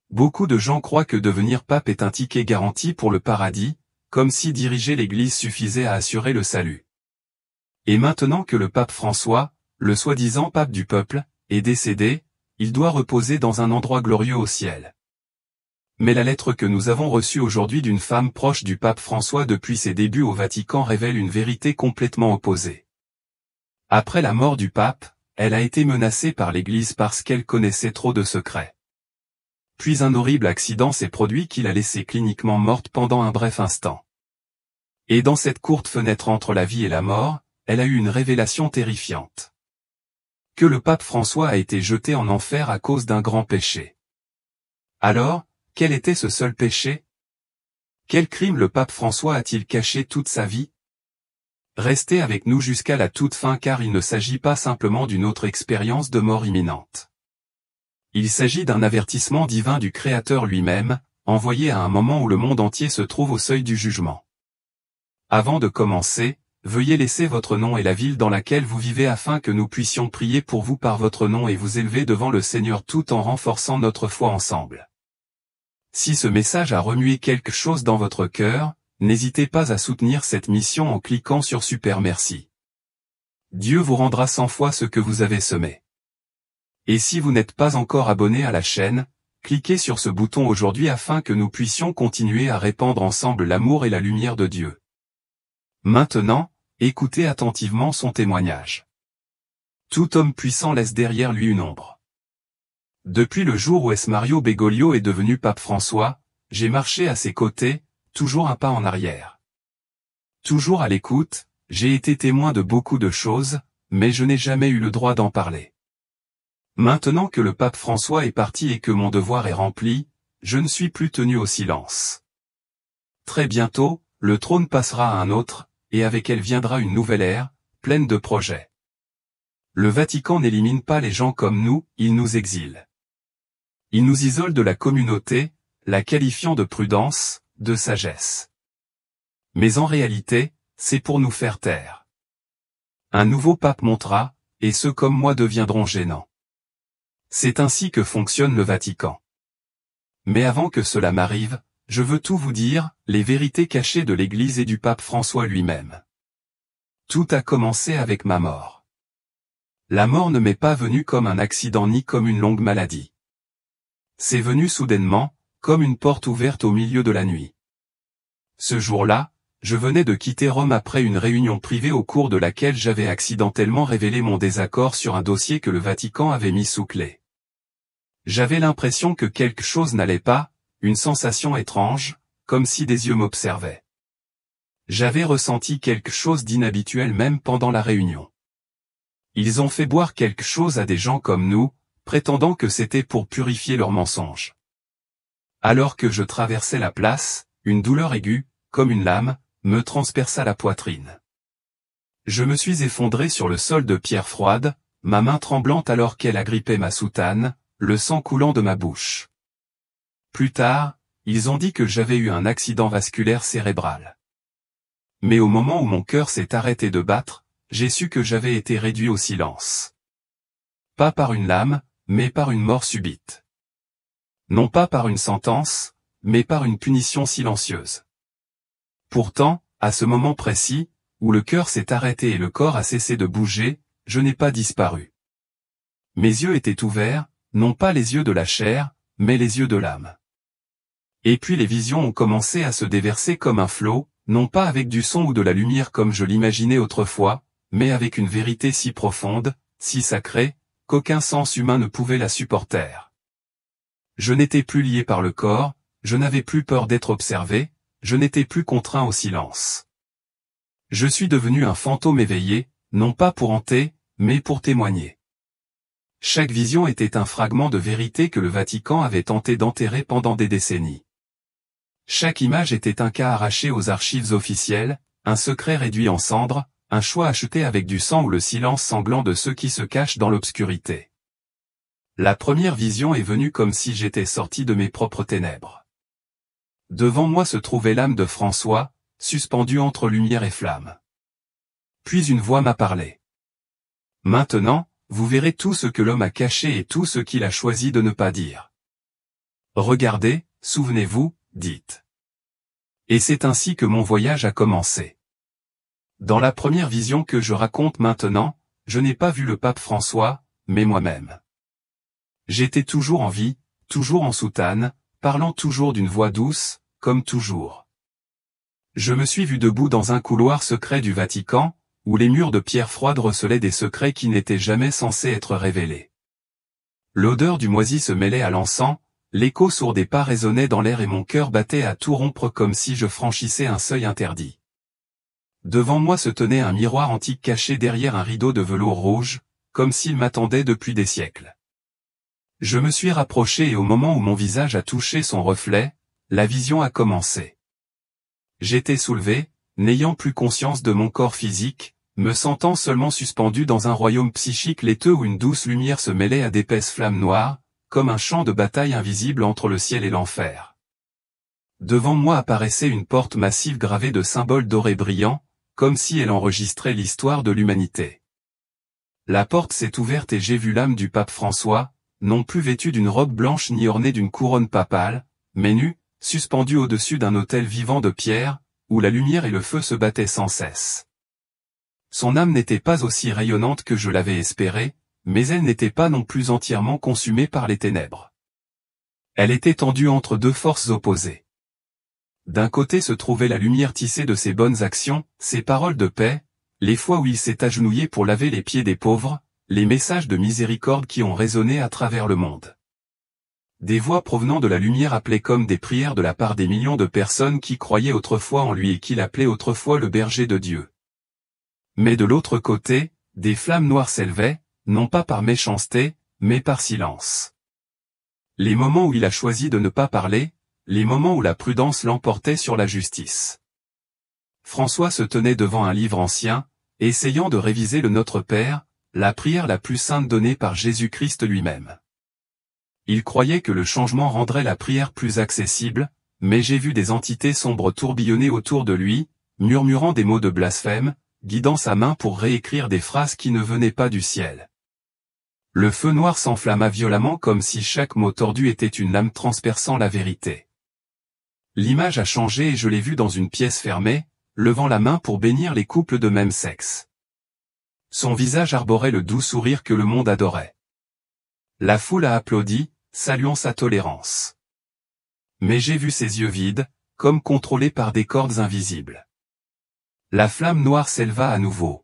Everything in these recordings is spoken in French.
Beaucoup de gens croient que devenir pape est un ticket garanti pour le paradis, comme si diriger l'Église suffisait à assurer le salut. Et maintenant que le pape François, le soi-disant pape du peuple, est décédé, il doit reposer dans un endroit glorieux au ciel. Mais la lettre que nous avons reçue aujourd'hui d'une femme proche du pape François depuis ses débuts au Vatican révèle une vérité complètement opposée. Après la mort du pape, elle a été menacée par l'Église parce qu'elle connaissait trop de secrets. Puis un horrible accident s'est produit qui l'a laissée cliniquement morte pendant un bref instant. Et dans cette courte fenêtre entre la vie et la mort, elle a eu une révélation terrifiante. Que le pape François a été jeté en enfer à cause d'un grand péché. Alors, quel était ce seul péché? Quel crime le pape François a-t-il caché toute sa vie? Restez avec nous jusqu'à la toute fin car il ne s'agit pas simplement d'une autre expérience de mort imminente. Il s'agit d'un avertissement divin du Créateur lui-même, envoyé à un moment où le monde entier se trouve au seuil du jugement. Avant de commencer, veuillez laisser votre nom et la ville dans laquelle vous vivez afin que nous puissions prier pour vous par votre nom et vous élever devant le Seigneur tout en renforçant notre foi ensemble. Si ce message a remué quelque chose dans votre cœur, n'hésitez pas à soutenir cette mission en cliquant sur Super Merci. Dieu vous rendra 100 fois ce que vous avez semé. Et si vous n'êtes pas encore abonné à la chaîne, cliquez sur ce bouton aujourd'hui afin que nous puissions continuer à répandre ensemble l'amour et la lumière de Dieu. Maintenant, écoutez attentivement son témoignage. Tout homme puissant laisse derrière lui une ombre. Depuis le jour où Mario Bergoglio est devenu pape François, j'ai marché à ses côtés, toujours un pas en arrière. Toujours à l'écoute, j'ai été témoin de beaucoup de choses, mais je n'ai jamais eu le droit d'en parler. Maintenant que le pape François est parti et que mon devoir est rempli, je ne suis plus tenu au silence. Très bientôt, le trône passera à un autre, et avec elle viendra une nouvelle ère, pleine de projets. Le Vatican n'élimine pas les gens comme nous, il nous exile. Il nous isole de la communauté, la qualifiant de prudence, de sagesse. Mais en réalité, c'est pour nous faire taire. Un nouveau pape montera, et ceux comme moi deviendront gênants. C'est ainsi que fonctionne le Vatican. Mais avant que cela m'arrive, je veux tout vous dire, les vérités cachées de l'Église et du pape François lui-même. Tout a commencé avec ma mort. La mort ne m'est pas venue comme un accident ni comme une longue maladie. C'est venu soudainement, comme une porte ouverte au milieu de la nuit. Ce jour-là, je venais de quitter Rome après une réunion privée au cours de laquelle j'avais accidentellement révélé mon désaccord sur un dossier que le Vatican avait mis sous clé. J'avais l'impression que quelque chose n'allait pas, une sensation étrange, comme si des yeux m'observaient. J'avais ressenti quelque chose d'inhabituel même pendant la réunion. Ils ont fait boire quelque chose à des gens comme nous, prétendant que c'était pour purifier leurs mensonges. Alors que je traversais la place, une douleur aiguë, comme une lame, me transperça la poitrine. Je me suis effondré sur le sol de pierre froide, ma main tremblante alors qu'elle agrippait ma soutane, le sang coulant de ma bouche. Plus tard, ils ont dit que j'avais eu un accident vasculaire cérébral. Mais au moment où mon cœur s'est arrêté de battre, j'ai su que j'avais été réduit au silence. Pas par une lame, mais par une mort subite. Non pas par une sentence, mais par une punition silencieuse. Pourtant, à ce moment précis, où le cœur s'est arrêté et le corps a cessé de bouger, je n'ai pas disparu. Mes yeux étaient ouverts, non pas les yeux de la chair, mais les yeux de l'âme. Et puis les visions ont commencé à se déverser comme un flot, non pas avec du son ou de la lumière comme je l'imaginais autrefois, mais avec une vérité si profonde, si sacrée, qu'aucun sens humain ne pouvait la supporter. Je n'étais plus lié par le corps, je n'avais plus peur d'être observé, je n'étais plus contraint au silence. Je suis devenu un fantôme éveillé, non pas pour hanter, mais pour témoigner. Chaque vision était un fragment de vérité que le Vatican avait tenté d'enterrer pendant des décennies. Chaque image était un cas arraché aux archives officielles, un secret réduit en cendres, un choix acheté avec du sang ou le silence sanglant de ceux qui se cachent dans l'obscurité. La première vision est venue comme si j'étais sorti de mes propres ténèbres. Devant moi se trouvait l'âme de François, suspendue entre lumière et flamme. Puis une voix m'a parlé. Maintenant, vous verrez tout ce que l'homme a caché et tout ce qu'il a choisi de ne pas dire. Regardez, souvenez-vous, dites. Et c'est ainsi que mon voyage a commencé. Dans la première vision que je raconte maintenant, je n'ai pas vu le pape François, mais moi-même. J'étais toujours en vie, toujours en soutane, parlant toujours d'une voix douce, comme toujours. Je me suis vu debout dans un couloir secret du Vatican, où les murs de pierre froide recelaient des secrets qui n'étaient jamais censés être révélés. L'odeur du moisi se mêlait à l'encens, l'écho sourd des pas résonnait dans l'air et mon cœur battait à tout rompre comme si je franchissais un seuil interdit. Devant moi se tenait un miroir antique caché derrière un rideau de velours rouge, comme s'il m'attendait depuis des siècles. Je me suis rapproché et au moment où mon visage a touché son reflet, la vision a commencé. J'étais soulevé, n'ayant plus conscience de mon corps physique, me sentant seulement suspendu dans un royaume psychique laiteux où une douce lumière se mêlait à d'épaisses flammes noires, comme un champ de bataille invisible entre le ciel et l'enfer. Devant moi apparaissait une porte massive gravée de symboles dorés brillants, comme si elle enregistrait l'histoire de l'humanité. La porte s'est ouverte et j'ai vu l'âme du pape François, non plus vêtu d'une robe blanche ni orné d'une couronne papale, mais nu, suspendu au-dessus d'un autel vivant de pierre, où la lumière et le feu se battaient sans cesse. Son âme n'était pas aussi rayonnante que je l'avais espéré, mais elle n'était pas non plus entièrement consumée par les ténèbres. Elle était tendue entre deux forces opposées. D'un côté se trouvait la lumière tissée de ses bonnes actions, ses paroles de paix, les fois où il s'est agenouillé pour laver les pieds des pauvres, les messages de miséricorde qui ont résonné à travers le monde. Des voix provenant de la lumière appelaient comme des prières de la part des millions de personnes qui croyaient autrefois en lui et qui l'appelaient autrefois le berger de Dieu. Mais de l'autre côté, des flammes noires s'élevaient, non pas par méchanceté, mais par silence. Les moments où il a choisi de ne pas parler, les moments où la prudence l'emportait sur la justice. François se tenait devant un livre ancien, essayant de réviser le Notre Père, la prière la plus sainte donnée par Jésus-Christ lui-même. Il croyait que le changement rendrait la prière plus accessible, mais j'ai vu des entités sombres tourbillonner autour de lui, murmurant des mots de blasphème, guidant sa main pour réécrire des phrases qui ne venaient pas du ciel. Le feu noir s'enflamma violemment comme si chaque mot tordu était une lame transperçant la vérité. L'image a changé et je l'ai vu dans une pièce fermée, levant la main pour bénir les couples de même sexe. Son visage arborait le doux sourire que le monde adorait. La foule a applaudi, saluant sa tolérance. Mais j'ai vu ses yeux vides, comme contrôlés par des cordes invisibles. La flamme noire s'éleva à nouveau.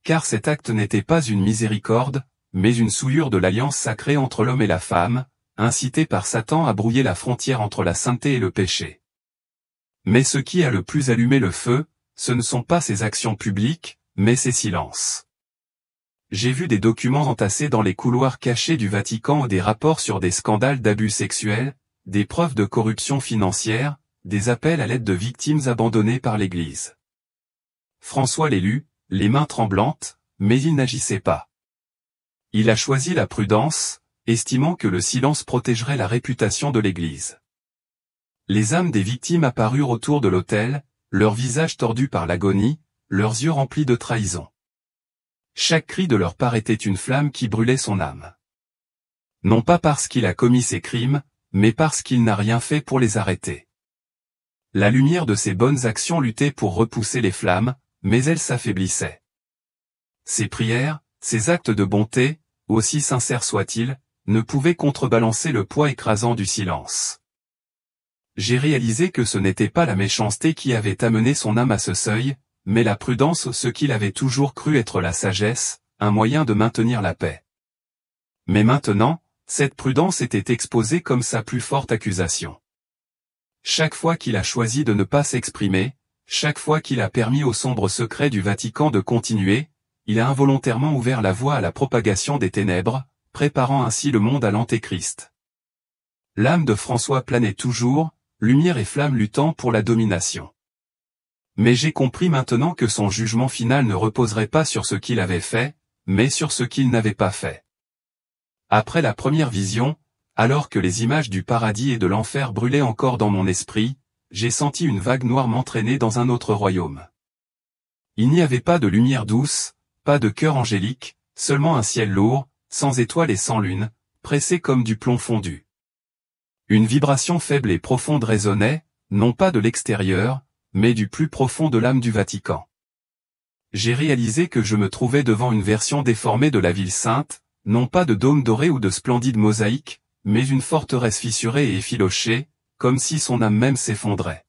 Car cet acte n'était pas une miséricorde, mais une souillure de l'alliance sacrée entre l'homme et la femme, incité par Satan à brouiller la frontière entre la sainteté et le péché. Mais ce qui a le plus allumé le feu, ce ne sont pas ses actions publiques, mais ses silences. J'ai vu des documents entassés dans les couloirs cachés du Vatican et des rapports sur des scandales d'abus sexuels, des preuves de corruption financière, des appels à l'aide de victimes abandonnées par l'Église. François les lut, les mains tremblantes, mais il n'agissait pas. Il a choisi la prudence, estimant que le silence protégerait la réputation de l'Église. Les âmes des victimes apparurent autour de l'autel, leurs visages tordus par l'agonie, leurs yeux remplis de trahison. Chaque cri de leur part était une flamme qui brûlait son âme. Non pas parce qu'il a commis ces crimes, mais parce qu'il n'a rien fait pour les arrêter. La lumière de ses bonnes actions luttait pour repousser les flammes, mais elles s'affaiblissaient. Ses prières, ses actes de bonté, aussi sincères soient-ils, ne pouvaient contrebalancer le poids écrasant du silence. J'ai réalisé que ce n'était pas la méchanceté qui avait amené son âme à ce seuil, mais la prudence, ce qu'il avait toujours cru être la sagesse, un moyen de maintenir la paix. Mais maintenant, cette prudence était exposée comme sa plus forte accusation. Chaque fois qu'il a choisi de ne pas s'exprimer, chaque fois qu'il a permis aux sombres secrets du Vatican de continuer, il a involontairement ouvert la voie à la propagation des ténèbres, préparant ainsi le monde à l'Antéchrist. L'âme de François planait toujours, lumière et flamme luttant pour la domination. Mais j'ai compris maintenant que son jugement final ne reposerait pas sur ce qu'il avait fait, mais sur ce qu'il n'avait pas fait. Après la première vision, alors que les images du paradis et de l'enfer brûlaient encore dans mon esprit, j'ai senti une vague noire m'entraîner dans un autre royaume. Il n'y avait pas de lumière douce, pas de cœur angélique, seulement un ciel lourd, sans étoiles et sans lune, pressé comme du plomb fondu. Une vibration faible et profonde résonnait, non pas de l'extérieur, mais du plus profond de l'âme du Vatican. J'ai réalisé que je me trouvais devant une version déformée de la ville sainte, non pas de dômes dorés ou de splendides mosaïques, mais une forteresse fissurée et effilochée, comme si son âme même s'effondrait.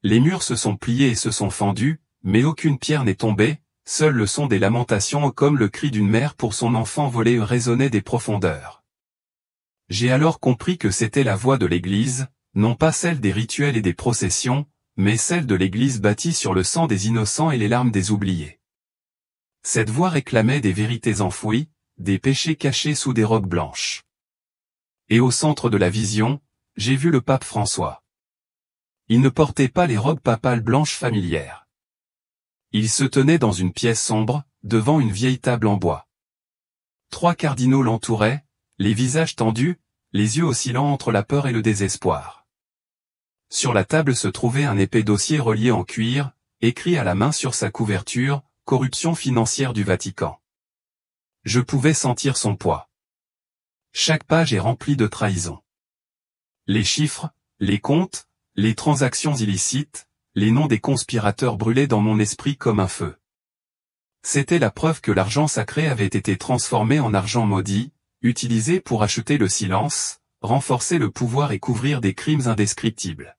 Les murs se sont pliés et se sont fendus, mais aucune pierre n'est tombée, seul le son des lamentations comme le cri d'une mère pour son enfant volé résonnait des profondeurs. J'ai alors compris que c'était la voix de l'Église, non pas celle des rituels et des processions, mais celle de l'Église bâtie sur le sang des innocents et les larmes des oubliés. Cette voix réclamait des vérités enfouies, des péchés cachés sous des robes blanches. Et au centre de la vision, j'ai vu le pape François. Il ne portait pas les robes papales blanches familières. Il se tenait dans une pièce sombre, devant une vieille table en bois. 3 cardinaux l'entouraient, les visages tendus, les yeux oscillant entre la peur et le désespoir. Sur la table se trouvait un épais dossier relié en cuir, écrit à la main sur sa couverture, « Corruption financière du Vatican ». Je pouvais sentir son poids. Chaque page est remplie de trahison. Les chiffres, les comptes, les transactions illicites, les noms des conspirateurs brûlaient dans mon esprit comme un feu. C'était la preuve que l'argent sacré avait été transformé en argent maudit, utilisé pour acheter le silence, renforcer le pouvoir et couvrir des crimes indescriptibles.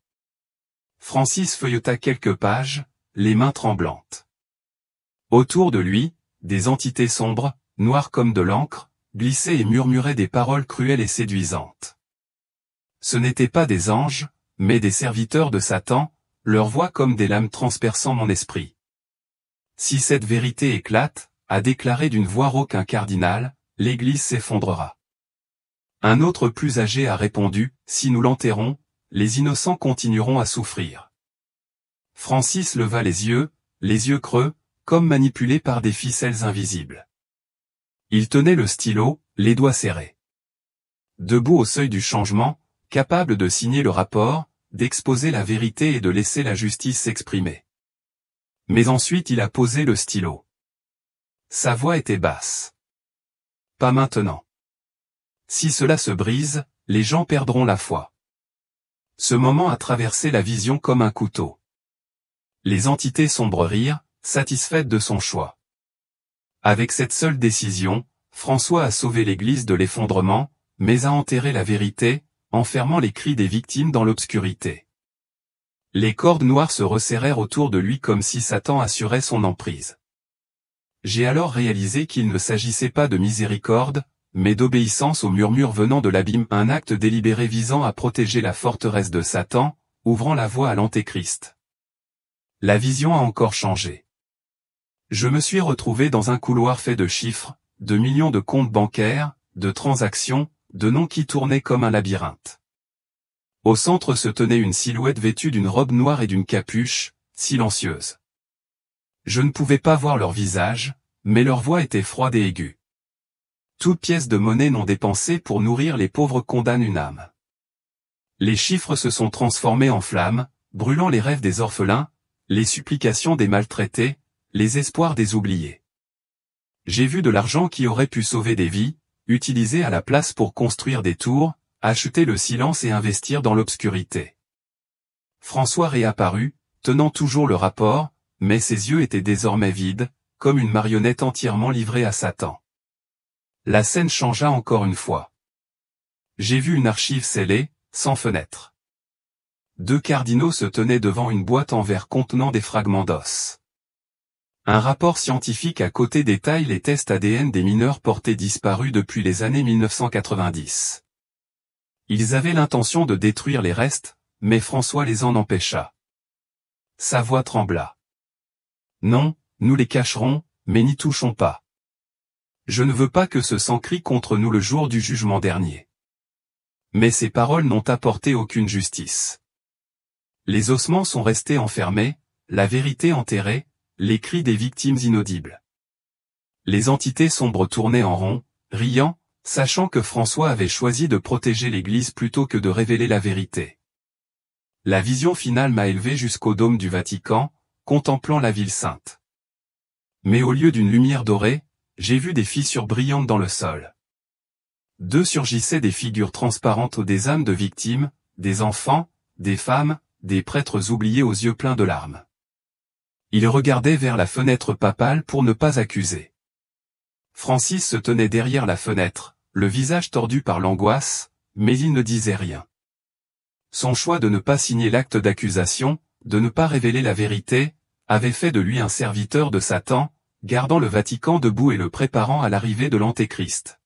Francis feuilleta quelques pages, les mains tremblantes. Autour de lui, des entités sombres, noires comme de l'encre, glissaient et murmuraient des paroles cruelles et séduisantes. Ce n'étaient pas des anges, mais des serviteurs de Satan, leur voix comme des lames transperçant mon esprit. Si cette vérité éclate, a déclaré d'une voix rauque un cardinal, l'Église s'effondrera. Un autre plus âgé a répondu, si nous l'enterrons, les innocents continueront à souffrir. Francis leva les yeux creux, comme manipulés par des ficelles invisibles. Il tenait le stylo, les doigts serrés. Debout au seuil du changement, capable de signer le rapport, d'exposer la vérité et de laisser la justice s'exprimer. Mais ensuite il a posé le stylo. Sa voix était basse. Pas maintenant. Si cela se brise, les gens perdront la foi. Ce moment a traversé la vision comme un couteau. Les entités sombres rirent, satisfaites de son choix. Avec cette seule décision, François a sauvé l'Église de l'effondrement, mais a enterré la vérité, enfermant les cris des victimes dans l'obscurité. Les cordes noires se resserrèrent autour de lui comme si Satan assurait son emprise. J'ai alors réalisé qu'il ne s'agissait pas de miséricorde, mais d'obéissance aux murmures venant de l'abîme, un acte délibéré visant à protéger la forteresse de Satan, ouvrant la voie à l'Antéchrist. La vision a encore changé. Je me suis retrouvé dans un couloir fait de chiffres, de millions de comptes bancaires, de transactions, de noms qui tournaient comme un labyrinthe. Au centre se tenait une silhouette vêtue d'une robe noire et d'une capuche, silencieuse. Je ne pouvais pas voir leur visage, mais leur voix était froide et aiguë. Toute pièce de monnaie non dépensée pour nourrir les pauvres condamne une âme. Les chiffres se sont transformés en flammes, brûlant les rêves des orphelins, les supplications des maltraités, les espoirs des oubliés. J'ai vu de l'argent qui aurait pu sauver des vies, utilisé à la place pour construire des tours, acheter le silence et investir dans l'obscurité. François réapparut, tenant toujours le rapport, mais ses yeux étaient désormais vides, comme une marionnette entièrement livrée à Satan. La scène changea encore une fois. J'ai vu une archive scellée, sans fenêtre. 2 cardinaux se tenaient devant une boîte en verre contenant des fragments d'os. Un rapport scientifique à côté détaille les tests ADN des mineurs portés disparus depuis les années 1990. Ils avaient l'intention de détruire les restes, mais François les en empêcha. Sa voix trembla. Non, nous les cacherons, mais n'y touchons pas. Je ne veux pas que ce sang crie contre nous le jour du jugement dernier. Mais ces paroles n'ont apporté aucune justice. Les ossements sont restés enfermés, la vérité enterrée, les cris des victimes inaudibles. Les entités sombres tournaient en rond, riant, sachant que François avait choisi de protéger l'Église plutôt que de révéler la vérité. La vision finale m'a élevé jusqu'au dôme du Vatican, contemplant la ville sainte. Mais au lieu d'une lumière dorée, j'ai vu des fissures brillantes dans le sol. D'eux surgissaient des figures transparentes des âmes de victimes, des enfants, des femmes, des prêtres oubliés aux yeux pleins de larmes. Ils regardaient vers la fenêtre papale pour ne pas accuser. Francis se tenait derrière la fenêtre, le visage tordu par l'angoisse, mais il ne disait rien. Son choix de ne pas signer l'acte d'accusation, de ne pas révéler la vérité, avait fait de lui un serviteur de Satan, gardant le Vatican debout et le préparant à l'arrivée de l'Antéchrist.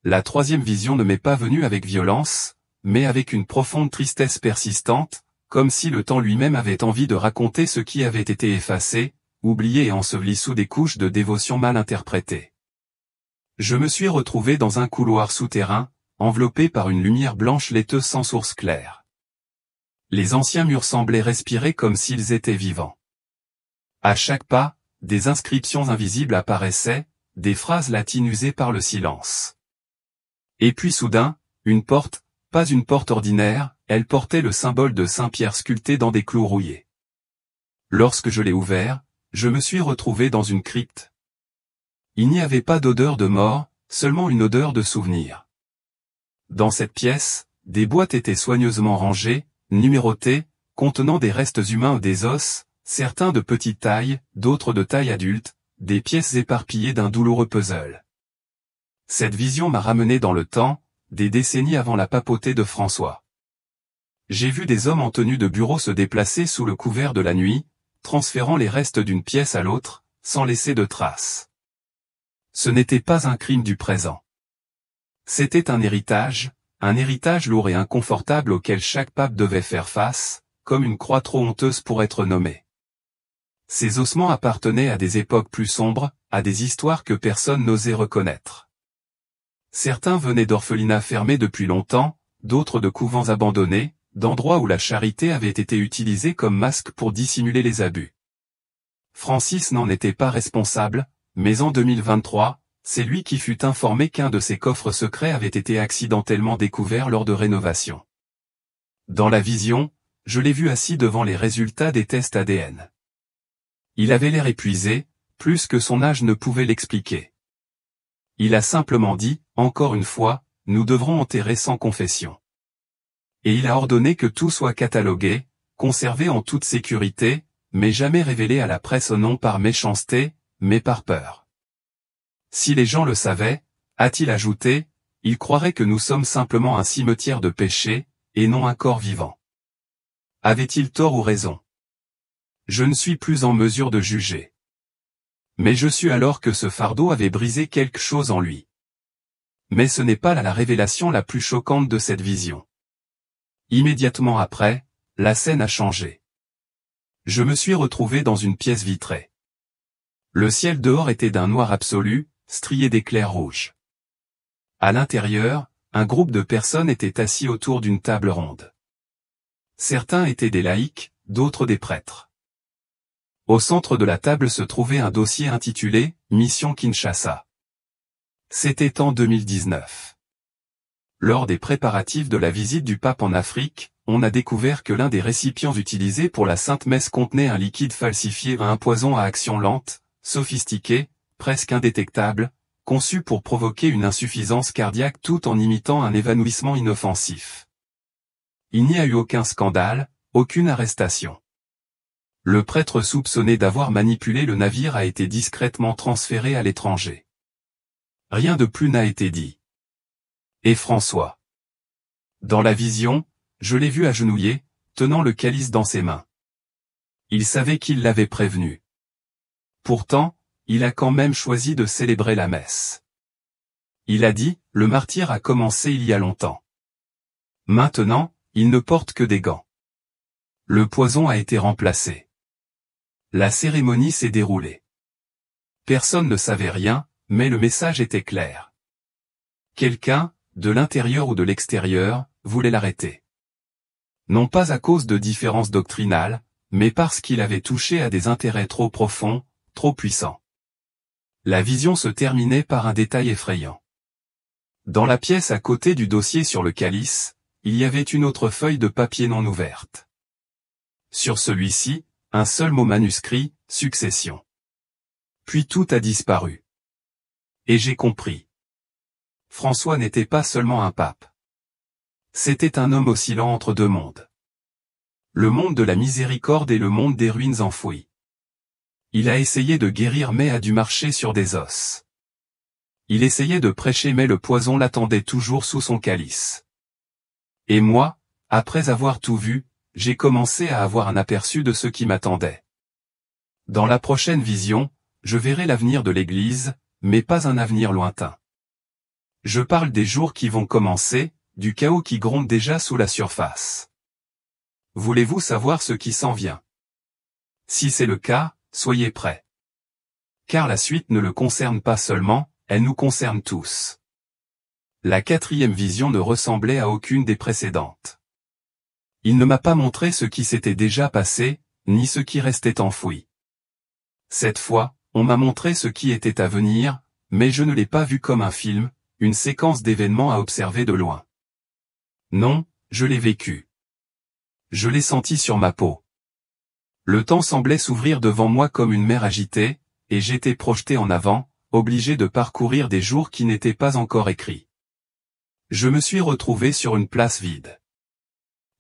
La troisième vision ne m'est pas venue avec violence, mais avec une profonde tristesse persistante, comme si le temps lui-même avait envie de raconter ce qui avait été effacé, oublié et enseveli sous des couches de dévotion mal interprétées. Je me suis retrouvé dans un couloir souterrain, enveloppé par une lumière blanche laiteuse sans source claire. Les anciens murs semblaient respirer comme s'ils étaient vivants. À chaque pas, des inscriptions invisibles apparaissaient, des phrases latines usées par le silence. Et puis soudain, une porte, pas une porte ordinaire, elle portait le symbole de Saint-Pierre sculpté dans des clous rouillés. Lorsque je l'ai ouvert, je me suis retrouvé dans une crypte. Il n'y avait pas d'odeur de mort, seulement une odeur de souvenir. Dans cette pièce, des boîtes étaient soigneusement rangées, numérotées, contenant des restes humains ou des os, certains de petite taille, d'autres de taille adulte, des pièces éparpillées d'un douloureux puzzle. Cette vision m'a ramené dans le temps, des décennies avant la papauté de François. J'ai vu des hommes en tenue de bureau se déplacer sous le couvert de la nuit, transférant les restes d'une pièce à l'autre, sans laisser de traces. Ce n'était pas un crime du présent. C'était un héritage lourd et inconfortable auquel chaque pape devait faire face, comme une croix trop honteuse pour être nommée. Ces ossements appartenaient à des époques plus sombres, à des histoires que personne n'osait reconnaître. Certains venaient d'orphelinats fermés depuis longtemps, d'autres de couvents abandonnés, d'endroits où la charité avait été utilisée comme masque pour dissimuler les abus. Francis n'en était pas responsable, mais en 2023, c'est lui qui fut informé qu'un de ses coffres secrets avait été accidentellement découvert lors de rénovation. Dans la vision, je l'ai vu assis devant les résultats des tests ADN. Il avait l'air épuisé, plus que son âge ne pouvait l'expliquer. Il a simplement dit, encore une fois, nous devrons enterrer sans confession. Et il a ordonné que tout soit catalogué, conservé en toute sécurité, mais jamais révélé à la presse non par méchanceté, mais par peur. Si les gens le savaient, a-t-il ajouté, ils croiraient que nous sommes simplement un cimetière de péchés, et non un corps vivant. Avait-il tort ou raison? Je ne suis plus en mesure de juger. Mais je sus alors que ce fardeau avait brisé quelque chose en lui. Mais ce n'est pas là la révélation la plus choquante de cette vision. Immédiatement après, la scène a changé. Je me suis retrouvé dans une pièce vitrée. Le ciel dehors était d'un noir absolu, strié d'éclairs rouges. À l'intérieur, un groupe de personnes était assis autour d'une table ronde. Certains étaient des laïcs, d'autres des prêtres. Au centre de la table se trouvait un dossier intitulé « Mission Kinshasa ». C'était en 2019. Lors des préparatifs de la visite du pape en Afrique, on a découvert que l'un des récipients utilisés pour la Sainte Messe contenait un liquide falsifié à un poison à action lente, sophistiqué, presque indétectable, conçu pour provoquer une insuffisance cardiaque tout en imitant un évanouissement inoffensif. Il n'y a eu aucun scandale, aucune arrestation. Le prêtre soupçonné d'avoir manipulé le navire a été discrètement transféré à l'étranger. Rien de plus n'a été dit. Et François? Dans la vision, je l'ai vu agenouillé, tenant le calice dans ses mains. Il savait qu'il l'avait prévenu. Pourtant, il a quand même choisi de célébrer la messe. Il a dit, le martyre a commencé il y a longtemps. Maintenant, il ne porte que des gants. Le poison a été remplacé. La cérémonie s'est déroulée. Personne ne savait rien, mais le message était clair. Quelqu'un, de l'intérieur ou de l'extérieur, voulait l'arrêter. Non pas à cause de différences doctrinales, mais parce qu'il avait touché à des intérêts trop profonds, trop puissants. La vision se terminait par un détail effrayant. Dans la pièce à côté du dossier sur le calice, il y avait une autre feuille de papier non ouverte. Sur celui-ci, un seul mot manuscrit, succession. Puis tout a disparu. Et j'ai compris. François n'était pas seulement un pape. C'était un homme oscillant entre deux mondes. Le monde de la miséricorde et le monde des ruines enfouies. Il a essayé de guérir mais a dû marcher sur des os. Il essayait de prêcher mais le poison l'attendait toujours sous son calice. Et moi, après avoir tout vu, j'ai commencé à avoir un aperçu de ce qui m'attendait. Dans la prochaine vision, je verrai l'avenir de l'Église, mais pas un avenir lointain. Je parle des jours qui vont commencer, du chaos qui gronde déjà sous la surface. Voulez-vous savoir ce qui s'en vient? Si c'est le cas, soyez prêts. Car la suite ne le concerne pas seulement, elle nous concerne tous. La 4e vision ne ressemblait à aucune des précédentes. Il ne m'a pas montré ce qui s'était déjà passé, ni ce qui restait enfoui. Cette fois, on m'a montré ce qui était à venir, mais je ne l'ai pas vu comme un film, une séquence d'événements à observer de loin. Non, je l'ai vécu. Je l'ai senti sur ma peau. Le temps semblait s'ouvrir devant moi comme une mer agitée, et j'étais projeté en avant, obligé de parcourir des jours qui n'étaient pas encore écrits. Je me suis retrouvé sur une place vide.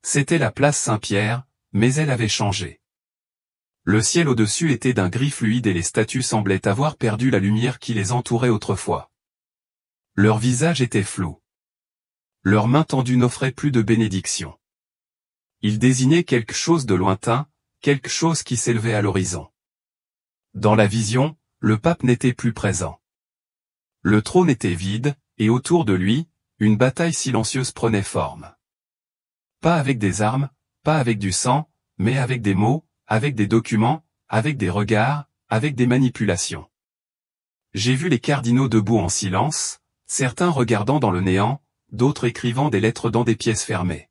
C'était la place Saint-Pierre, mais elle avait changé. Le ciel au-dessus était d'un gris fluide et les statues semblaient avoir perdu la lumière qui les entourait autrefois. Leur visage était flou. Leurs mains tendues n'offraient plus de bénédiction. Ils désignaient quelque chose de lointain, quelque chose qui s'élevait à l'horizon. Dans la vision, le pape n'était plus présent. Le trône était vide, et autour de lui, une bataille silencieuse prenait forme. Pas avec des armes, pas avec du sang, mais avec des mots, avec des documents, avec des regards, avec des manipulations. J'ai vu les cardinaux debout en silence, certains regardant dans le néant, d'autres écrivant des lettres dans des pièces fermées.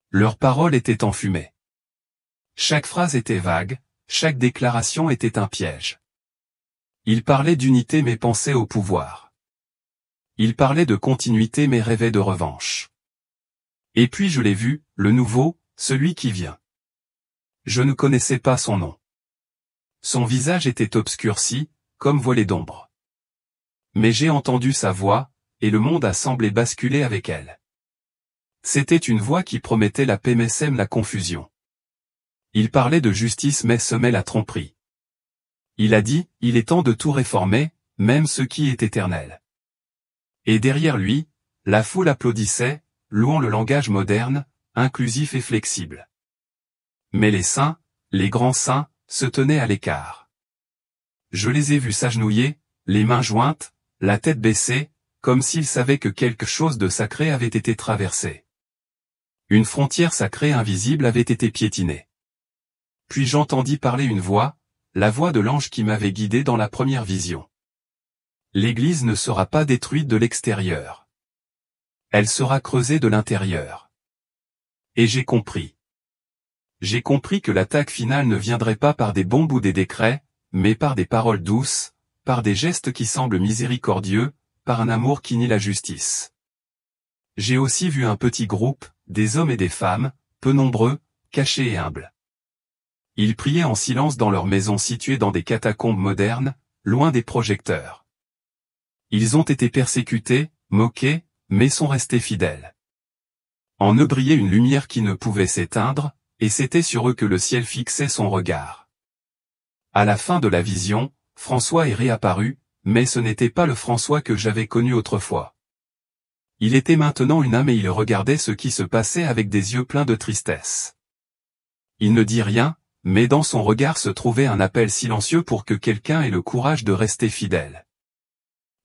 Leurs paroles étaient enfumées. Chaque phrase était vague, chaque déclaration était un piège. Ils parlaient d'unité mais pensaient au pouvoir. Ils parlaient de continuité mais rêvaient de revanche. Et puis je l'ai vu, le nouveau, celui qui vient. Je ne connaissais pas son nom. Son visage était obscurci, comme voilé d'ombre. Mais j'ai entendu sa voix, et le monde a semblé basculer avec elle. C'était une voix qui promettait la paix mais sème la confusion. Il parlait de justice mais semait la tromperie. Il a dit, il est temps de tout réformer, même ce qui est éternel. Et derrière lui, la foule applaudissait, louant le langage moderne, inclusif et flexible. Mais les saints, les grands saints, se tenaient à l'écart. Je les ai vus s'agenouiller, les mains jointes, la tête baissée, comme s'ils savaient que quelque chose de sacré avait été traversé. Une frontière sacrée invisible avait été piétinée. Puis j'entendis parler une voix, la voix de l'ange qui m'avait guidé dans la première vision. L'Église ne sera pas détruite de l'extérieur. Elle sera creusée de l'intérieur. Et j'ai compris. J'ai compris que l'attaque finale ne viendrait pas par des bombes ou des décrets, mais par des paroles douces, par des gestes qui semblent miséricordieux, par un amour qui nie la justice. J'ai aussi vu un petit groupe, des hommes et des femmes, peu nombreux, cachés et humbles. Ils priaient en silence dans leur maison située dans des catacombes modernes, loin des projecteurs. Ils ont été persécutés, moqués, mais sont restés fidèles. En eux brillait une lumière qui ne pouvait s'éteindre, et c'était sur eux que le ciel fixait son regard. À la fin de la vision, François est réapparu, mais ce n'était pas le François que j'avais connu autrefois. Il était maintenant une âme et il regardait ce qui se passait avec des yeux pleins de tristesse. Il ne dit rien, mais dans son regard se trouvait un appel silencieux pour que quelqu'un ait le courage de rester fidèle.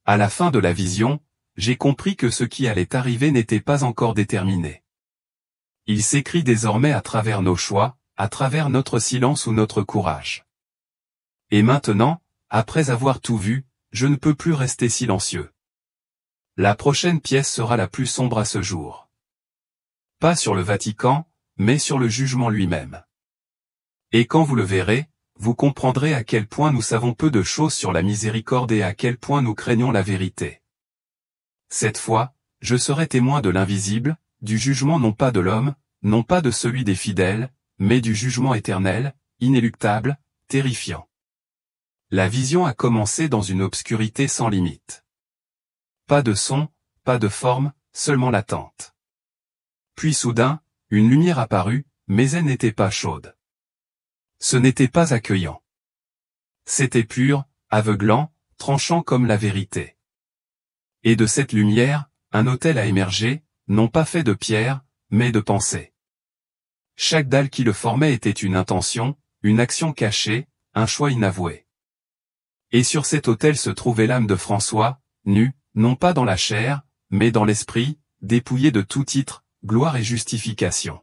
À la fin de la vision, j'ai compris que ce qui allait arriver n'était pas encore déterminé. Il s'écrit désormais à travers nos choix, à travers notre silence ou notre courage. Et maintenant, après avoir tout vu, je ne peux plus rester silencieux. La prochaine pièce sera la plus sombre à ce jour. Pas sur le Vatican, mais sur le jugement lui-même. Et quand vous le verrez, vous comprendrez à quel point nous savons peu de choses sur la miséricorde et à quel point nous craignons la vérité. Cette fois, je serai témoin de l'invisible, du jugement non pas de l'homme, non pas de celui des fidèles, mais du jugement éternel, inéluctable, terrifiant. La vision a commencé dans une obscurité sans limite. Pas de son, pas de forme, seulement l'attente. Puis soudain, une lumière apparut, mais elle n'était pas chaude. Ce n'était pas accueillant. C'était pur, aveuglant, tranchant comme la vérité. Et de cette lumière, un autel a émergé, non pas fait de pierre, mais de pensée. Chaque dalle qui le formait était une intention, une action cachée, un choix inavoué. Et sur cet autel se trouvait l'âme de François, nu, non pas dans la chair, mais dans l'esprit, dépouillé de tout titre, gloire et justification.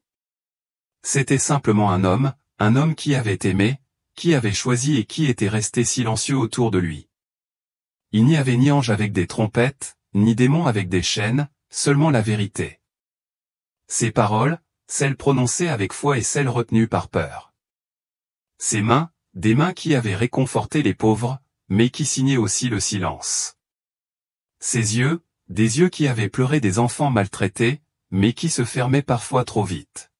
C'était simplement un homme qui avait aimé, qui avait choisi et qui était resté silencieux autour de lui. Il n'y avait ni ange avec des trompettes, ni démon avec des chaînes, seulement la vérité. Ses paroles, celles prononcées avec foi et celles retenues par peur. Ses mains, des mains qui avaient réconforté les pauvres, mais qui signaient aussi le silence. Ses yeux, des yeux qui avaient pleuré des enfants maltraités, mais qui se fermaient parfois trop vite.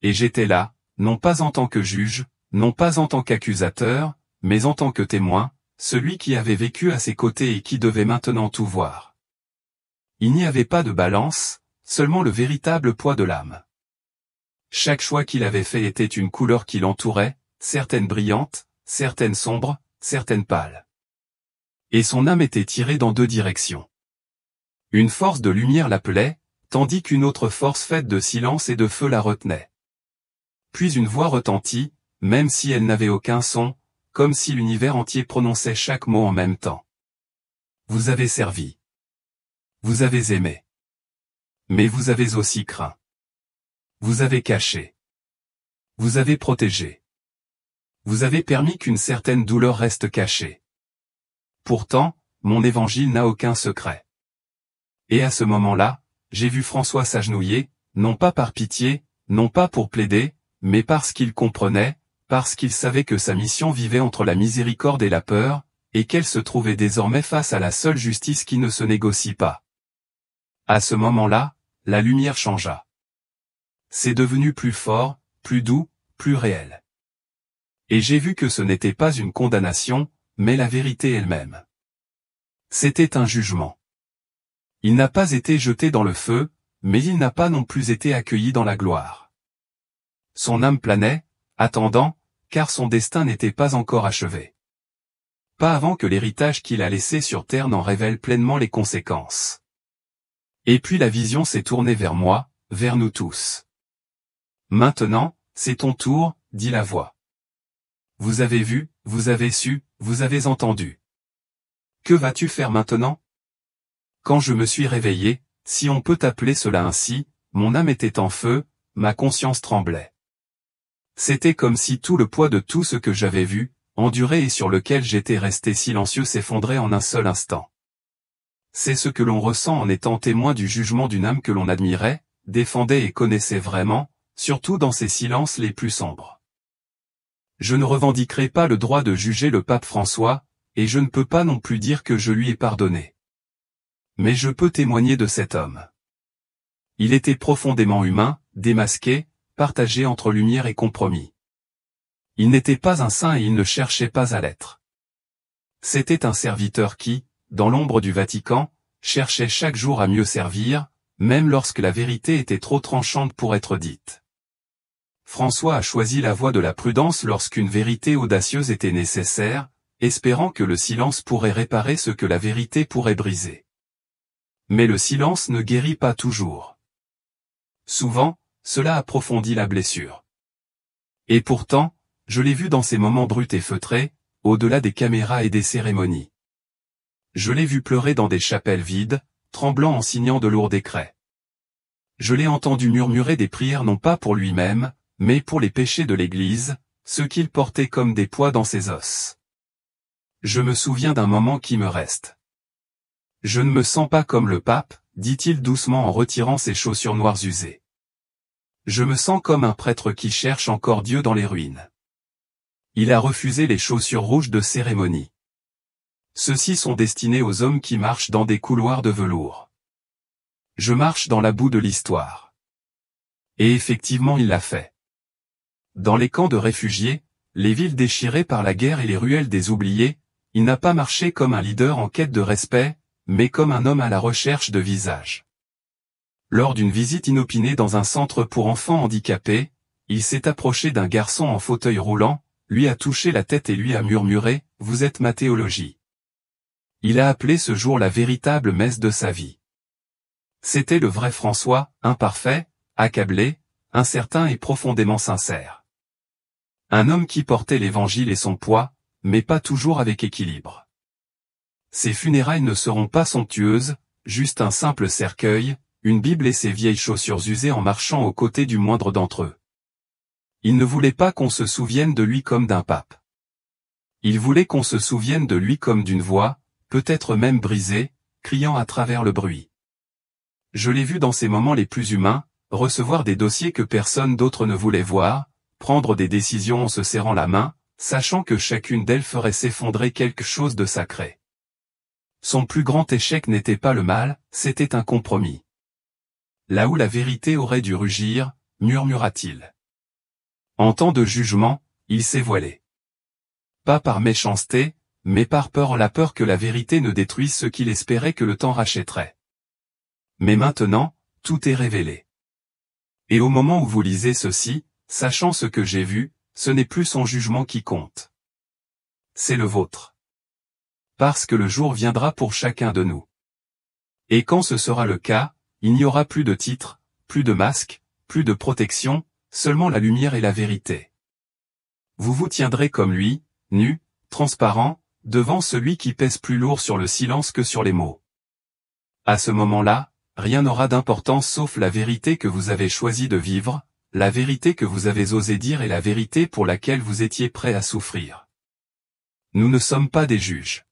Et j'étais là, non pas en tant que juge, non pas en tant qu'accusateur, mais en tant que témoin, celui qui avait vécu à ses côtés et qui devait maintenant tout voir. Il n'y avait pas de balance, seulement le véritable poids de l'âme. Chaque choix qu'il avait fait était une couleur qui l'entourait, certaines brillantes, certaines sombres, certaines pâles. Et son âme était tirée dans deux directions. Une force de lumière l'appelait, tandis qu'une autre force faite de silence et de feu la retenait. Puis une voix retentit, même si elle n'avait aucun son, comme si l'univers entier prononçait chaque mot en même temps. Vous avez servi. Vous avez aimé. Mais vous avez aussi craint. Vous avez caché. Vous avez protégé. Vous avez permis qu'une certaine douleur reste cachée. Pourtant, mon évangile n'a aucun secret. Et à ce moment-là, j'ai vu François s'agenouiller, non pas par pitié, non pas pour plaider, mais parce qu'il comprenait, parce qu'il savait que sa mission vivait entre la miséricorde et la peur, et qu'elle se trouvait désormais face à la seule justice qui ne se négocie pas. À ce moment-là, la lumière changea. C'est devenu plus fort, plus doux, plus réel. Et j'ai vu que ce n'était pas une condamnation, mais la vérité elle-même. C'était un jugement. Il n'a pas été jeté dans le feu, mais il n'a pas non plus été accueilli dans la gloire. Son âme planait, attendant, car son destin n'était pas encore achevé. Pas avant que l'héritage qu'il a laissé sur terre n'en révèle pleinement les conséquences. Et puis la vision s'est tournée vers moi, vers nous tous. Maintenant, c'est ton tour, dit la voix. Vous avez vu, vous avez su, vous avez entendu. Que vas-tu faire maintenant? Quand je me suis réveillé, si on peut appeler cela ainsi, mon âme était en feu, ma conscience tremblait. C'était comme si tout le poids de tout ce que j'avais vu, enduré et sur lequel j'étais resté silencieux s'effondrait en un seul instant. C'est ce que l'on ressent en étant témoin du jugement d'une âme que l'on admirait, défendait et connaissait vraiment, surtout dans ses silences les plus sombres. Je ne revendiquerai pas le droit de juger le pape François, et je ne peux pas non plus dire que je lui ai pardonné. Mais je peux témoigner de cet homme. Il était profondément humain, démasqué, partagé entre lumière et compromis. Il n'était pas un saint et il ne cherchait pas à l'être. C'était un serviteur qui, dans l'ombre du Vatican, cherchait chaque jour à mieux servir, même lorsque la vérité était trop tranchante pour être dite. François a choisi la voie de la prudence lorsqu'une vérité audacieuse était nécessaire, espérant que le silence pourrait réparer ce que la vérité pourrait briser. Mais le silence ne guérit pas toujours. Souvent, cela approfondit la blessure. Et pourtant, je l'ai vu dans ces moments bruts et feutrés, au-delà des caméras et des cérémonies. Je l'ai vu pleurer dans des chapelles vides, tremblant en signant de lourds décrets. Je l'ai entendu murmurer des prières non pas pour lui-même, mais pour les péchés de l'Église, ceux qu'il portait comme des poids dans ses os. Je me souviens d'un moment qui me reste. Je ne me sens pas comme le pape, dit-il doucement en retirant ses chaussures noires usées. Je me sens comme un prêtre qui cherche encore Dieu dans les ruines. Il a refusé les chaussures rouges de cérémonie. Ceux-ci sont destinés aux hommes qui marchent dans des couloirs de velours. Je marche dans la boue de l'histoire. Et effectivement il l'a fait. Dans les camps de réfugiés, les villes déchirées par la guerre et les ruelles des oubliés, il n'a pas marché comme un leader en quête de respect, mais comme un homme à la recherche de visage. Lors d'une visite inopinée dans un centre pour enfants handicapés, il s'est approché d'un garçon en fauteuil roulant, lui a touché la tête et lui a murmuré « Vous êtes ma théologie ». Il a appelé ce jour la véritable messe de sa vie. C'était le vrai François, imparfait, accablé, incertain et profondément sincère. Un homme qui portait l'évangile et son poids, mais pas toujours avec équilibre. Ses funérailles ne seront pas somptueuses, juste un simple cercueil, une Bible et ses vieilles chaussures usées en marchant aux côtés du moindre d'entre eux. Il ne voulait pas qu'on se souvienne de lui comme d'un pape. Il voulait qu'on se souvienne de lui comme d'une voix, peut-être même brisée, criant à travers le bruit. Je l'ai vu dans ces moments les plus humains, recevoir des dossiers que personne d'autre ne voulait voir, prendre des décisions en se serrant la main, sachant que chacune d'elles ferait s'effondrer quelque chose de sacré. Son plus grand échec n'était pas le mal, c'était un compromis. Là où la vérité aurait dû rugir, murmura-t-il. En temps de jugement, il s'est voilé. Pas par méchanceté, mais par peur, la peur que la vérité ne détruise ce qu'il espérait que le temps rachèterait. Mais maintenant, tout est révélé. Et au moment où vous lisez ceci, sachant ce que j'ai vu, ce n'est plus son jugement qui compte. C'est le vôtre. Parce que le jour viendra pour chacun de nous. Et quand ce sera le cas, il n'y aura plus de titre, plus de masque, plus de protection, seulement la lumière et la vérité. Vous vous tiendrez comme lui, nu, transparent, devant celui qui pèse plus lourd sur le silence que sur les mots. À ce moment-là, rien n'aura d'importance sauf la vérité que vous avez choisi de vivre, la vérité que vous avez osé dire et la vérité pour laquelle vous étiez prêt à souffrir. Nous ne sommes pas des juges.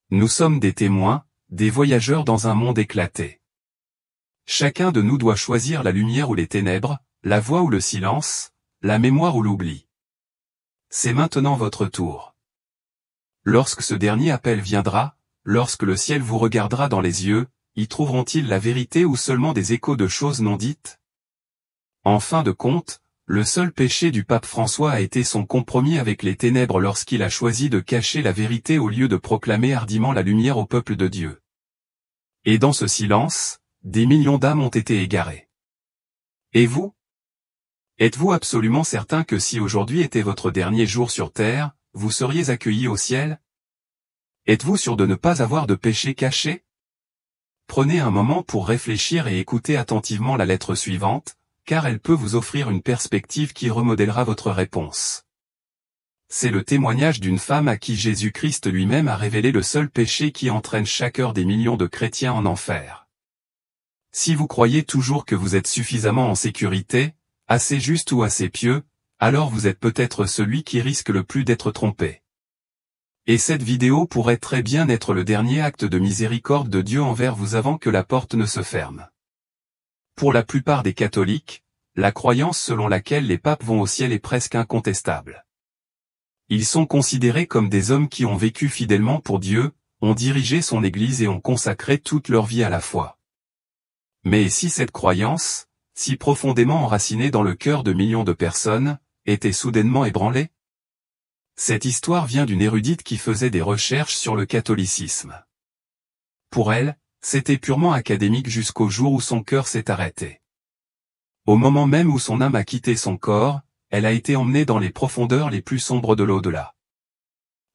Nous sommes des témoins, des voyageurs dans un monde éclaté. Chacun de nous doit choisir la lumière ou les ténèbres, la voix ou le silence, la mémoire ou l'oubli. C'est maintenant votre tour. Lorsque ce dernier appel viendra, lorsque le ciel vous regardera dans les yeux, y trouveront-ils la vérité ou seulement des échos de choses non dites? En fin de compte, le seul péché du pape François a été son compromis avec les ténèbres lorsqu'il a choisi de cacher la vérité au lieu de proclamer hardiment la lumière au peuple de Dieu. Et dans ce silence, des millions d'âmes ont été égarées. Et vous? Êtes-vous absolument certain que si aujourd'hui était votre dernier jour sur terre, vous seriez accueillis au ciel? Êtes-vous sûr de ne pas avoir de péché caché? Prenez un moment pour réfléchir et écoutez attentivement la lettre suivante, car elle peut vous offrir une perspective qui remodèlera votre réponse. C'est le témoignage d'une femme à qui Jésus-Christ lui-même a révélé le seul péché qui entraîne chaque heure des millions de chrétiens en enfer. Si vous croyez toujours que vous êtes suffisamment en sécurité, assez juste ou assez pieux, alors vous êtes peut-être celui qui risque le plus d'être trompé. Et cette vidéo pourrait très bien être le dernier acte de miséricorde de Dieu envers vous avant que la porte ne se ferme. Pour la plupart des catholiques, la croyance selon laquelle les papes vont au ciel est presque incontestable. Ils sont considérés comme des hommes qui ont vécu fidèlement pour Dieu, ont dirigé son Église et ont consacré toute leur vie à la foi. Mais si cette croyance, si profondément enracinée dans le cœur de millions de personnes, était soudainement ébranlée? Cette histoire vient d'une érudite qui faisait des recherches sur le catholicisme. Pour elle, c'était purement académique jusqu'au jour où son cœur s'est arrêté. Au moment même où son âme a quitté son corps, elle a été emmenée dans les profondeurs les plus sombres de l'au-delà.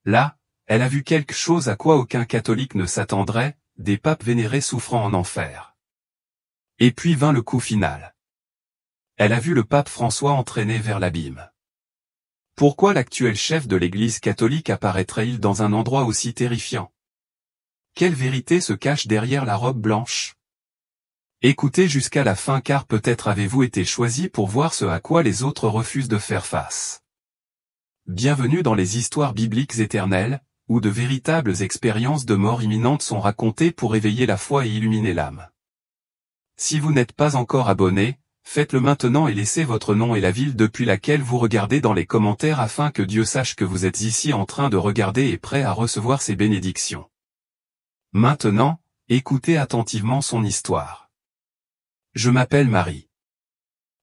Là, elle a vu quelque chose à quoi aucun catholique ne s'attendrait, des papes vénérés souffrant en enfer. Et puis vint le coup final. Elle a vu le pape François entraîné vers l'abîme. Pourquoi l'actuel chef de l'Église catholique apparaîtrait-il dans un endroit aussi terrifiant? Quelle vérité se cache derrière la robe blanche? Écoutez jusqu'à la fin car peut-être avez-vous été choisi pour voir ce à quoi les autres refusent de faire face. Bienvenue dans les histoires bibliques éternelles, où de véritables expériences de mort imminente sont racontées pour éveiller la foi et illuminer l'âme. Si vous n'êtes pas encore abonné, faites-le maintenant et laissez votre nom et la ville depuis laquelle vous regardez dans les commentaires afin que Dieu sache que vous êtes ici en train de regarder et prêt à recevoir ses bénédictions. Maintenant, écoutez attentivement son histoire. Je m'appelle Marie.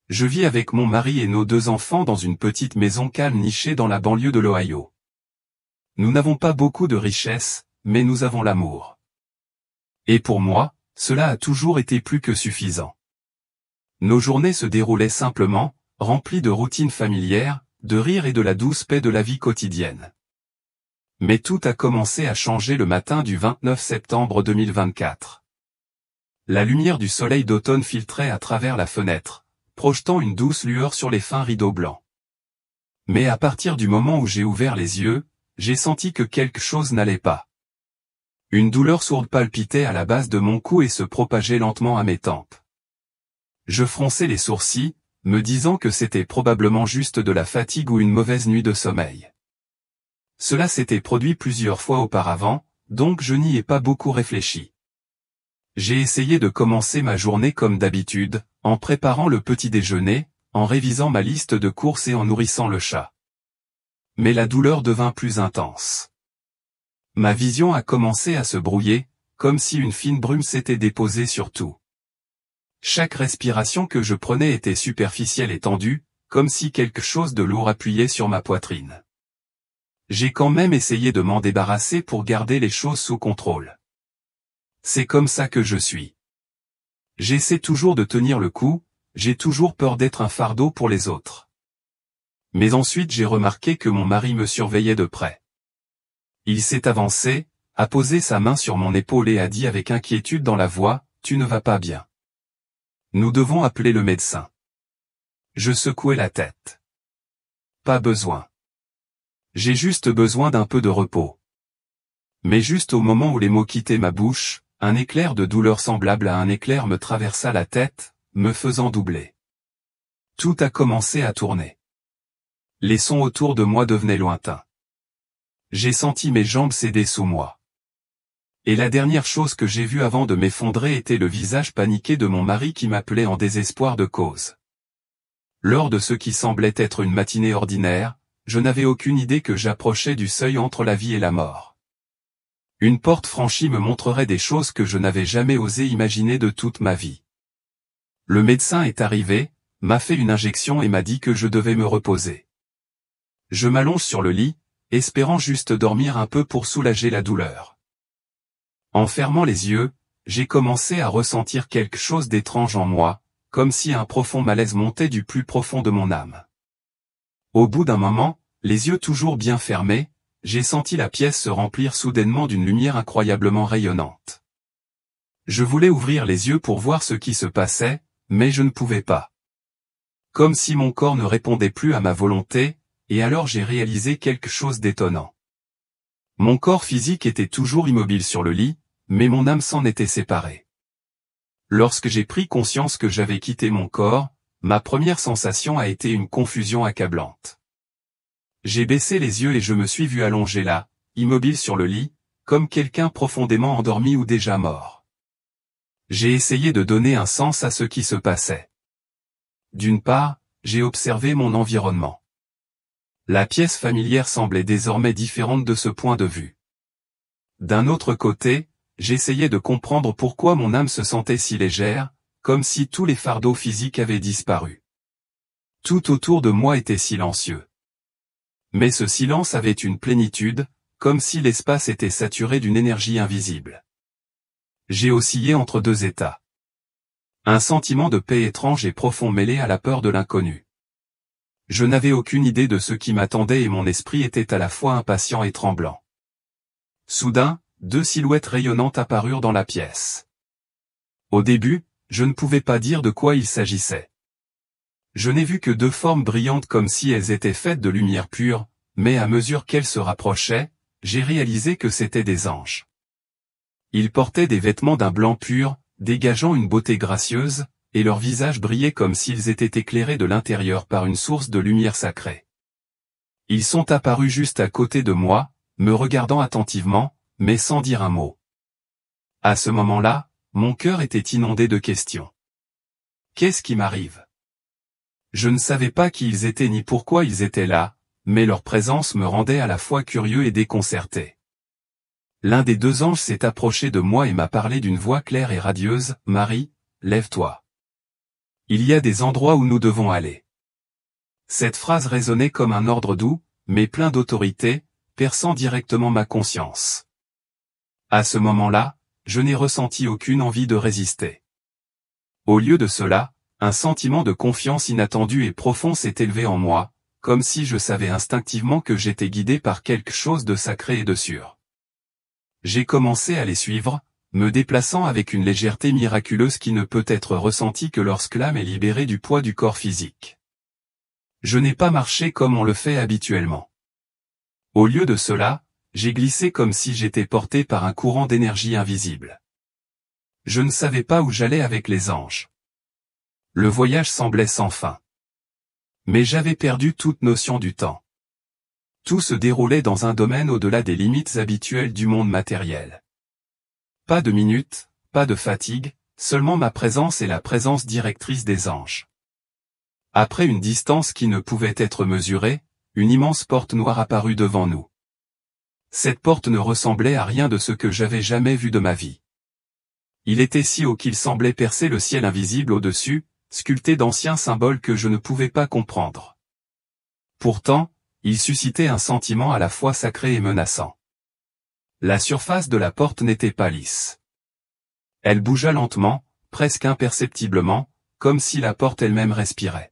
Je vis avec mon mari et nos 2 enfants dans une petite maison calme nichée dans la banlieue de l'Ohio. Nous n'avons pas beaucoup de richesses, mais nous avons l'amour. Et pour moi, cela a toujours été plus que suffisant. Nos journées se déroulaient simplement, remplies de routines familières, de rires et de la douce paix de la vie quotidienne. Mais tout a commencé à changer le matin du 29 septembre 2024. La lumière du soleil d'automne filtrait à travers la fenêtre, projetant une douce lueur sur les fins rideaux blancs. Mais à partir du moment où j'ai ouvert les yeux, j'ai senti que quelque chose n'allait pas. Une douleur sourde palpitait à la base de mon cou et se propageait lentement à mes tempes. Je fronçais les sourcils, me disant que c'était probablement juste de la fatigue ou une mauvaise nuit de sommeil. Cela s'était produit plusieurs fois auparavant, donc je n'y ai pas beaucoup réfléchi. J'ai essayé de commencer ma journée comme d'habitude, en préparant le petit déjeuner, en révisant ma liste de courses et en nourrissant le chat. Mais la douleur devint plus intense. Ma vision a commencé à se brouiller, comme si une fine brume s'était déposée sur tout. Chaque respiration que je prenais était superficielle et tendue, comme si quelque chose de lourd appuyait sur ma poitrine. J'ai quand même essayé de m'en débarrasser pour garder les choses sous contrôle. C'est comme ça que je suis. J'essaie toujours de tenir le coup, j'ai toujours peur d'être un fardeau pour les autres. Mais ensuite j'ai remarqué que mon mari me surveillait de près. Il s'est avancé, a posé sa main sur mon épaule et a dit avec inquiétude dans la voix, « Tu ne vas pas bien. Nous devons appeler le médecin. » Je secouai la tête. Pas besoin. J'ai juste besoin d'un peu de repos. Mais juste au moment où les mots quittaient ma bouche, un éclair de douleur semblable à un éclair me traversa la tête, me faisant doubler. Tout a commencé à tourner. Les sons autour de moi devenaient lointains. J'ai senti mes jambes céder sous moi. Et la dernière chose que j'ai vue avant de m'effondrer était le visage paniqué de mon mari qui m'appelait en désespoir de cause. Lors de ce qui semblait être une matinée ordinaire, je n'avais aucune idée que j'approchais du seuil entre la vie et la mort. Une porte franchie me montrerait des choses que je n'avais jamais osé imaginer de toute ma vie. Le médecin est arrivé, m'a fait une injection et m'a dit que je devais me reposer. Je m'allonge sur le lit, espérant juste dormir un peu pour soulager la douleur. En fermant les yeux, j'ai commencé à ressentir quelque chose d'étrange en moi, comme si un profond malaise montait du plus profond de mon âme. Au bout d'un moment, les yeux toujours bien fermés, j'ai senti la pièce se remplir soudainement d'une lumière incroyablement rayonnante. Je voulais ouvrir les yeux pour voir ce qui se passait, mais je ne pouvais pas. Comme si mon corps ne répondait plus à ma volonté, et alors j'ai réalisé quelque chose d'étonnant. Mon corps physique était toujours immobile sur le lit, mais mon âme s'en était séparée. Lorsque j'ai pris conscience que j'avais quitté mon corps, ma première sensation a été une confusion accablante. J'ai baissé les yeux et je me suis vu allongé là, immobile sur le lit, comme quelqu'un profondément endormi ou déjà mort. J'ai essayé de donner un sens à ce qui se passait. D'une part, j'ai observé mon environnement. La pièce familière semblait désormais différente de ce point de vue. D'un autre côté, j'essayais de comprendre pourquoi mon âme se sentait si légère, comme si tous les fardeaux physiques avaient disparu. Tout autour de moi était silencieux. Mais ce silence avait une plénitude, comme si l'espace était saturé d'une énergie invisible. J'ai oscillé entre deux états. Un sentiment de paix étrange et profond mêlé à la peur de l'inconnu. Je n'avais aucune idée de ce qui m'attendait et mon esprit était à la fois impatient et tremblant. Soudain, deux silhouettes rayonnantes apparurent dans la pièce. Au début, je ne pouvais pas dire de quoi il s'agissait. Je n'ai vu que deux formes brillantes comme si elles étaient faites de lumière pure, mais à mesure qu'elles se rapprochaient, j'ai réalisé que c'étaient des anges. Ils portaient des vêtements d'un blanc pur, dégageant une beauté gracieuse, et leurs visages brillaient comme s'ils étaient éclairés de l'intérieur par une source de lumière sacrée. Ils sont apparus juste à côté de moi, me regardant attentivement, mais sans dire un mot. À ce moment-là, mon cœur était inondé de questions. Qu'est-ce qui m'arrive ? Je ne savais pas qui ils étaient ni pourquoi ils étaient là, mais leur présence me rendait à la fois curieux et déconcerté. L'un des deux anges s'est approché de moi et m'a parlé d'une voix claire et radieuse, « Marie, lève-toi. Il y a des endroits où nous devons aller. » Cette phrase résonnait comme un ordre doux, mais plein d'autorité, perçant directement ma conscience. À ce moment-là, je n'ai ressenti aucune envie de résister. Au lieu de cela, un sentiment de confiance inattendu et profond s'est élevé en moi, comme si je savais instinctivement que j'étais guidé par quelque chose de sacré et de sûr. J'ai commencé à les suivre, me déplaçant avec une légèreté miraculeuse qui ne peut être ressentie que lorsque l'âme est libérée du poids du corps physique. Je n'ai pas marché comme on le fait habituellement. Au lieu de cela, j'ai glissé comme si j'étais porté par un courant d'énergie invisible. Je ne savais pas où j'allais avec les anges. Le voyage semblait sans fin. Mais j'avais perdu toute notion du temps. Tout se déroulait dans un domaine au-delà des limites habituelles du monde matériel. Pas de minutes, pas de fatigue, seulement ma présence et la présence directrice des anges. Après une distance qui ne pouvait être mesurée, une immense porte noire apparut devant nous. Cette porte ne ressemblait à rien de ce que j'avais jamais vu de ma vie. Il était si haut qu'il semblait percer le ciel invisible au-dessus, sculpté d'anciens symboles que je ne pouvais pas comprendre. Pourtant, il suscitait un sentiment à la fois sacré et menaçant. La surface de la porte n'était pas lisse. Elle bougea lentement, presque imperceptiblement, comme si la porte elle-même respirait.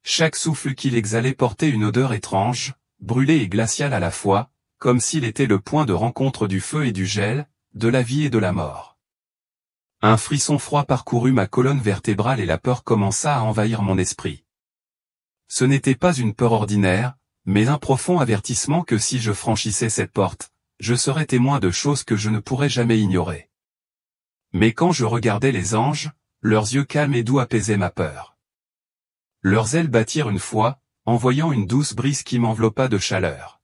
Chaque souffle qu'il exhalait portait une odeur étrange, brûlée et glaciale à la fois, comme s'il était le point de rencontre du feu et du gel, de la vie et de la mort. Un frisson froid parcourut ma colonne vertébrale et la peur commença à envahir mon esprit. Ce n'était pas une peur ordinaire, mais un profond avertissement que si je franchissais cette porte, je serais témoin de choses que je ne pourrais jamais ignorer. Mais quand je regardais les anges, leurs yeux calmes et doux apaisaient ma peur. Leurs ailes battirent une fois, envoyant une douce brise qui m'enveloppa de chaleur.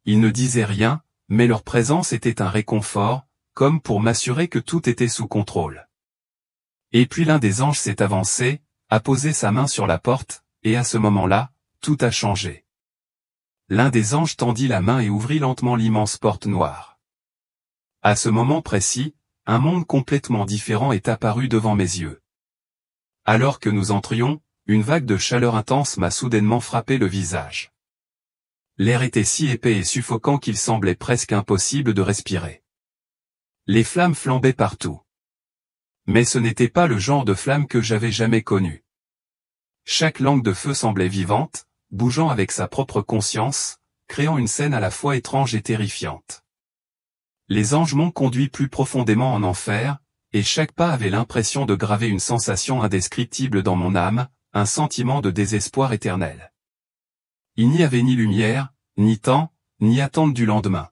Ils ne disaient rien, mais leur présence était un réconfort, comme pour m'assurer que tout était sous contrôle. Et puis l'un des anges s'est avancé, a posé sa main sur la porte, et à ce moment-là, tout a changé. L'un des anges tendit la main et ouvrit lentement l'immense porte noire. À ce moment précis, un monde complètement différent est apparu devant mes yeux. Alors que nous entrions, une vague de chaleur intense m'a soudainement frappé le visage. L'air était si épais et suffocant qu'il semblait presque impossible de respirer. Les flammes flambaient partout. Mais ce n'était pas le genre de flamme que j'avais jamais connu. Chaque langue de feu semblait vivante, bougeant avec sa propre conscience, créant une scène à la fois étrange et terrifiante. Les anges m'ont conduit plus profondément en enfer, et chaque pas avait l'impression de graver une sensation indescriptible dans mon âme, un sentiment de désespoir éternel. Il n'y avait ni lumière, ni temps, ni attente du lendemain.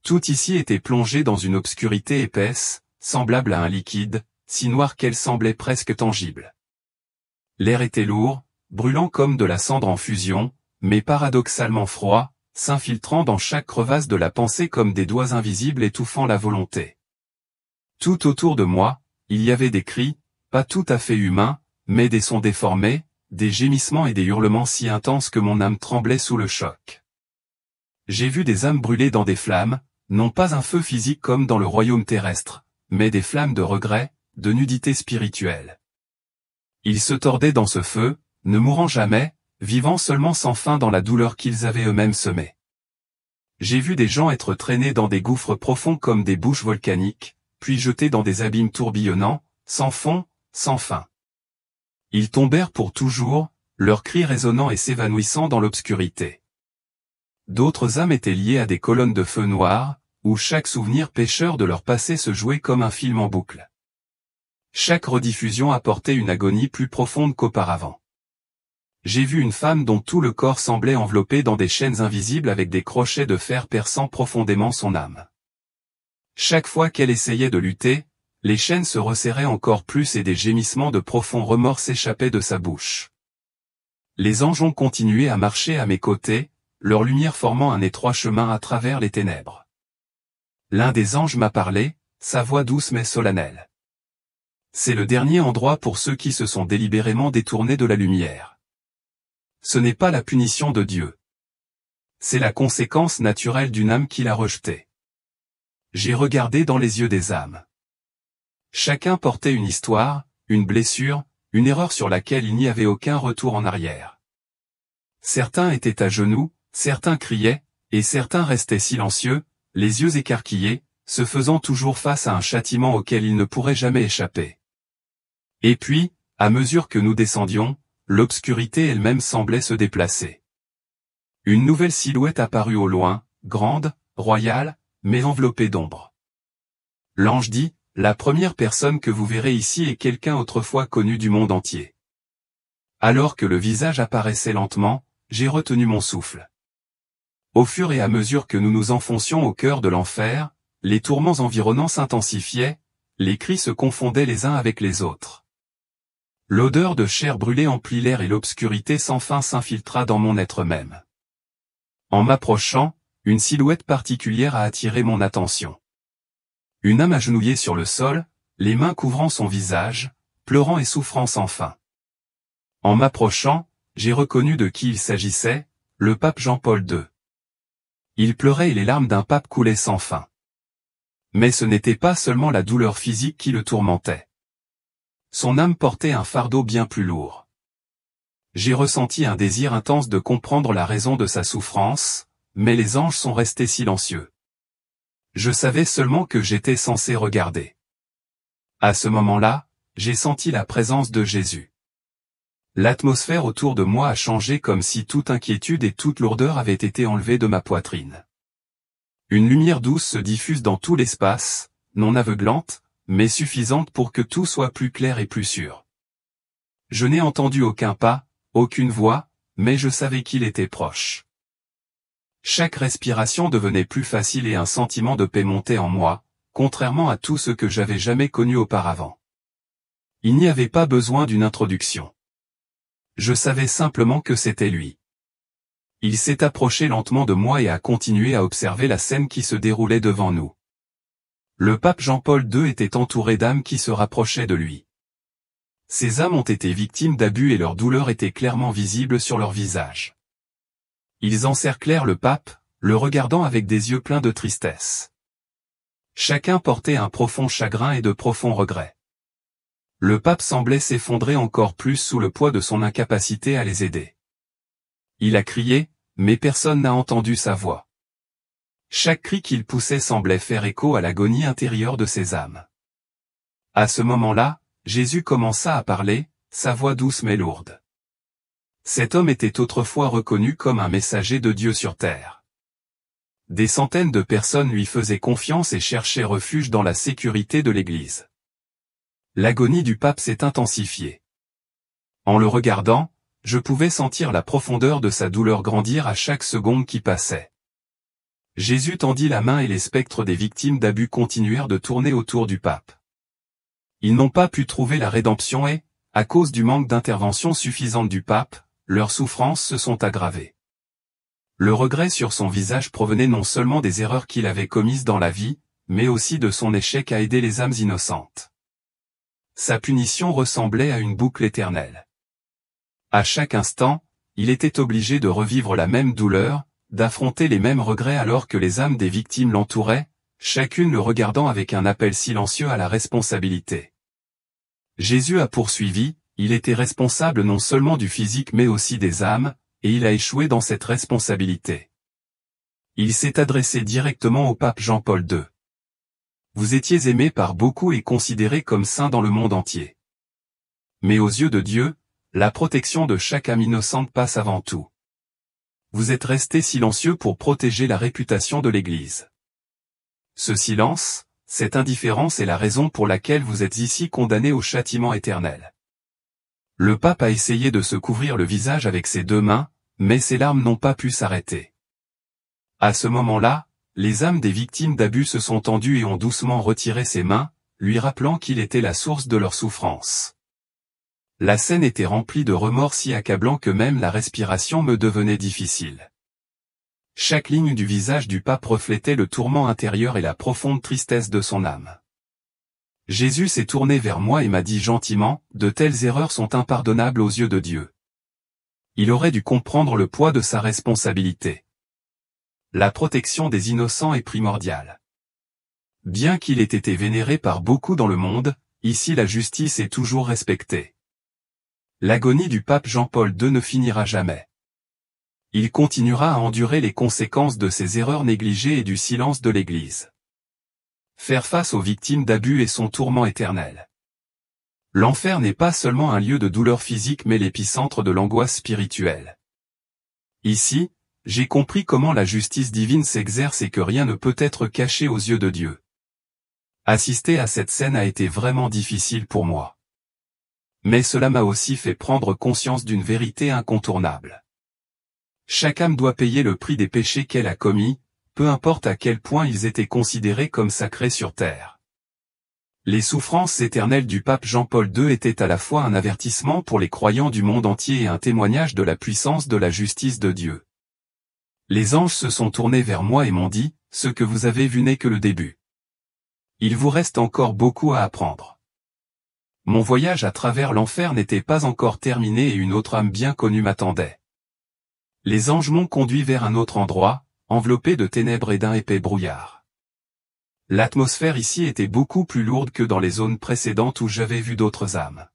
Tout ici était plongé dans une obscurité épaisse, semblable à un liquide, si noir qu'elle semblait presque tangible. L'air était lourd, brûlant comme de la cendre en fusion, mais paradoxalement froid, s'infiltrant dans chaque crevasse de la pensée comme des doigts invisibles étouffant la volonté. Tout autour de moi, il y avait des cris, pas tout à fait humains, mais des sons déformés, des gémissements et des hurlements si intenses que mon âme tremblait sous le choc. J'ai vu des âmes brûler dans des flammes, non pas un feu physique comme dans le royaume terrestre, mais des flammes de regret, de nudité spirituelle. Ils se tordaient dans ce feu, ne mourant jamais, vivant seulement sans fin dans la douleur qu'ils avaient eux-mêmes semée. J'ai vu des gens être traînés dans des gouffres profonds comme des bouches volcaniques, puis jetés dans des abîmes tourbillonnants, sans fond, sans fin. Ils tombèrent pour toujours, leurs cris résonnant et s'évanouissant dans l'obscurité. D'autres âmes étaient liées à des colonnes de feu noir, où chaque souvenir pécheur de leur passé se jouait comme un film en boucle. Chaque rediffusion apportait une agonie plus profonde qu'auparavant. J'ai vu une femme dont tout le corps semblait enveloppé dans des chaînes invisibles avec des crochets de fer perçant profondément son âme. Chaque fois qu'elle essayait de lutter, les chaînes se resserraient encore plus et des gémissements de profond remords s'échappaient de sa bouche. Les anges ont continué à marcher à mes côtés, leur lumière formant un étroit chemin à travers les ténèbres. L'un des anges m'a parlé, sa voix douce mais solennelle. C'est le dernier endroit pour ceux qui se sont délibérément détournés de la lumière. Ce n'est pas la punition de Dieu. C'est la conséquence naturelle d'une âme qui l'a rejetée. J'ai regardé dans les yeux des âmes. Chacun portait une histoire, une blessure, une erreur sur laquelle il n'y avait aucun retour en arrière. Certains étaient à genoux, certains criaient, et certains restaient silencieux, les yeux écarquillés, se faisant toujours face à un châtiment auquel il ne pourrait jamais échapper. Et puis, à mesure que nous descendions, l'obscurité elle-même semblait se déplacer. Une nouvelle silhouette apparut au loin, grande, royale, mais enveloppée d'ombre. L'ange dit, « La première personne que vous verrez ici est quelqu'un autrefois connu du monde entier. » Alors que le visage apparaissait lentement, j'ai retenu mon souffle. Au fur et à mesure que nous nous enfoncions au cœur de l'enfer, les tourments environnants s'intensifiaient, les cris se confondaient les uns avec les autres. L'odeur de chair brûlée emplit l'air et l'obscurité sans fin s'infiltra dans mon être même. En m'approchant, une silhouette particulière a attiré mon attention. Une âme agenouillée sur le sol, les mains couvrant son visage, pleurant et souffrant sans fin. En m'approchant, j'ai reconnu de qui il s'agissait, le pape Jean-Paul II. Il pleurait et les larmes d'un pape coulaient sans fin. Mais ce n'était pas seulement la douleur physique qui le tourmentait. Son âme portait un fardeau bien plus lourd. J'ai ressenti un désir intense de comprendre la raison de sa souffrance, mais les anges sont restés silencieux. Je savais seulement que j'étais censé regarder. À ce moment-là, j'ai senti la présence de Jésus. L'atmosphère autour de moi a changé comme si toute inquiétude et toute lourdeur avaient été enlevées de ma poitrine. Une lumière douce se diffuse dans tout l'espace, non aveuglante, mais suffisante pour que tout soit plus clair et plus sûr. Je n'ai entendu aucun pas, aucune voix, mais je savais qu'il était proche. Chaque respiration devenait plus facile et un sentiment de paix montait en moi, contrairement à tout ce que j'avais jamais connu auparavant. Il n'y avait pas besoin d'une introduction. Je savais simplement que c'était lui. Il s'est approché lentement de moi et a continué à observer la scène qui se déroulait devant nous. Le pape Jean-Paul II était entouré d'âmes qui se rapprochaient de lui. Ces âmes ont été victimes d'abus et leur douleur était clairement visible sur leur visage. Ils encerclèrent le pape, le regardant avec des yeux pleins de tristesse. Chacun portait un profond chagrin et de profonds regrets. Le pape semblait s'effondrer encore plus sous le poids de son incapacité à les aider. Il a crié, mais personne n'a entendu sa voix. Chaque cri qu'il poussait semblait faire écho à l'agonie intérieure de ces âmes. À ce moment-là, Jésus commença à parler, sa voix douce mais lourde. Cet homme était autrefois reconnu comme un messager de Dieu sur terre. Des centaines de personnes lui faisaient confiance et cherchaient refuge dans la sécurité de l'Église. L'agonie du pape s'est intensifiée. En le regardant, je pouvais sentir la profondeur de sa douleur grandir à chaque seconde qui passait. Jésus tendit la main et les spectres des victimes d'abus continuèrent de tourner autour du pape. Ils n'ont pas pu trouver la rédemption et, à cause du manque d'intervention suffisante du pape, leurs souffrances se sont aggravées. Le regret sur son visage provenait non seulement des erreurs qu'il avait commises dans la vie, mais aussi de son échec à aider les âmes innocentes. Sa punition ressemblait à une boucle éternelle. À chaque instant, il était obligé de revivre la même douleur, d'affronter les mêmes regrets alors que les âmes des victimes l'entouraient, chacune le regardant avec un appel silencieux à la responsabilité. Jésus a poursuivi, il était responsable non seulement du physique mais aussi des âmes, et il a échoué dans cette responsabilité. Il s'est adressé directement au pape Jean-Paul II. Vous étiez aimé par beaucoup et considéré comme saint dans le monde entier. Mais aux yeux de Dieu, la protection de chaque âme innocente passe avant tout. Vous êtes resté silencieux pour protéger la réputation de l'Église. Ce silence, cette indifférence est la raison pour laquelle vous êtes ici condamné au châtiment éternel. Le pape a essayé de se couvrir le visage avec ses deux mains, mais ses larmes n'ont pas pu s'arrêter. À ce moment-là, les âmes des victimes d'abus se sont tendues et ont doucement retiré ses mains, lui rappelant qu'il était la source de leur souffrance. La scène était remplie de remords si accablants que même la respiration me devenait difficile. Chaque ligne du visage du pape reflétait le tourment intérieur et la profonde tristesse de son âme. Jésus s'est tourné vers moi et m'a dit gentiment, « De telles erreurs sont impardonnables aux yeux de Dieu. » Il aurait dû comprendre le poids de sa responsabilité. La protection des innocents est primordiale. Bien qu'il ait été vénéré par beaucoup dans le monde, ici la justice est toujours respectée. L'agonie du pape Jean-Paul II ne finira jamais. Il continuera à endurer les conséquences de ses erreurs négligées et du silence de l'Église. faire face aux victimes d'abus et son tourment éternel. L'enfer n'est pas seulement un lieu de douleur physique mais l'épicentre de l'angoisse spirituelle. Ici, j'ai compris comment la justice divine s'exerce et que rien ne peut être caché aux yeux de Dieu. Assister à cette scène a été vraiment difficile pour moi. Mais cela m'a aussi fait prendre conscience d'une vérité incontournable. Chaque âme doit payer le prix des péchés qu'elle a commis, peu importe à quel point ils étaient considérés comme sacrés sur terre. Les souffrances éternelles du pape Jean-Paul II étaient à la fois un avertissement pour les croyants du monde entier et un témoignage de la puissance de la justice de Dieu. Les anges se sont tournés vers moi et m'ont dit, « Ce que vous avez vu n'est que le début. Il vous reste encore beaucoup à apprendre. » Mon voyage à travers l'enfer n'était pas encore terminé et une autre âme bien connue m'attendait. Les anges m'ont conduit vers un autre endroit, enveloppé de ténèbres et d'un épais brouillard. L'atmosphère ici était beaucoup plus lourde que dans les zones précédentes où j'avais vu d'autres âmes.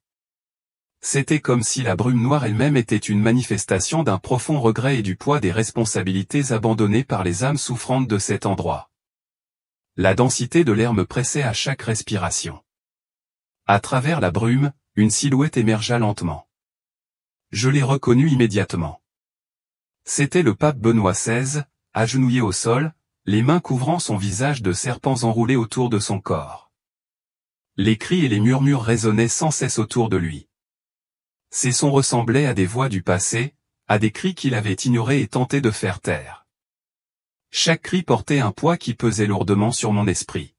C'était comme si la brume noire elle-même était une manifestation d'un profond regret et du poids des responsabilités abandonnées par les âmes souffrantes de cet endroit. La densité de l'air me pressait à chaque respiration. À travers la brume, une silhouette émergea lentement. Je l'ai reconnue immédiatement. C'était le pape Benoît XVI, agenouillé au sol, les mains couvrant son visage de serpents enroulés autour de son corps. Les cris et les murmures résonnaient sans cesse autour de lui. Ces sons ressemblaient à des voix du passé, à des cris qu'il avait ignorés et tenté de faire taire. Chaque cri portait un poids qui pesait lourdement sur mon esprit.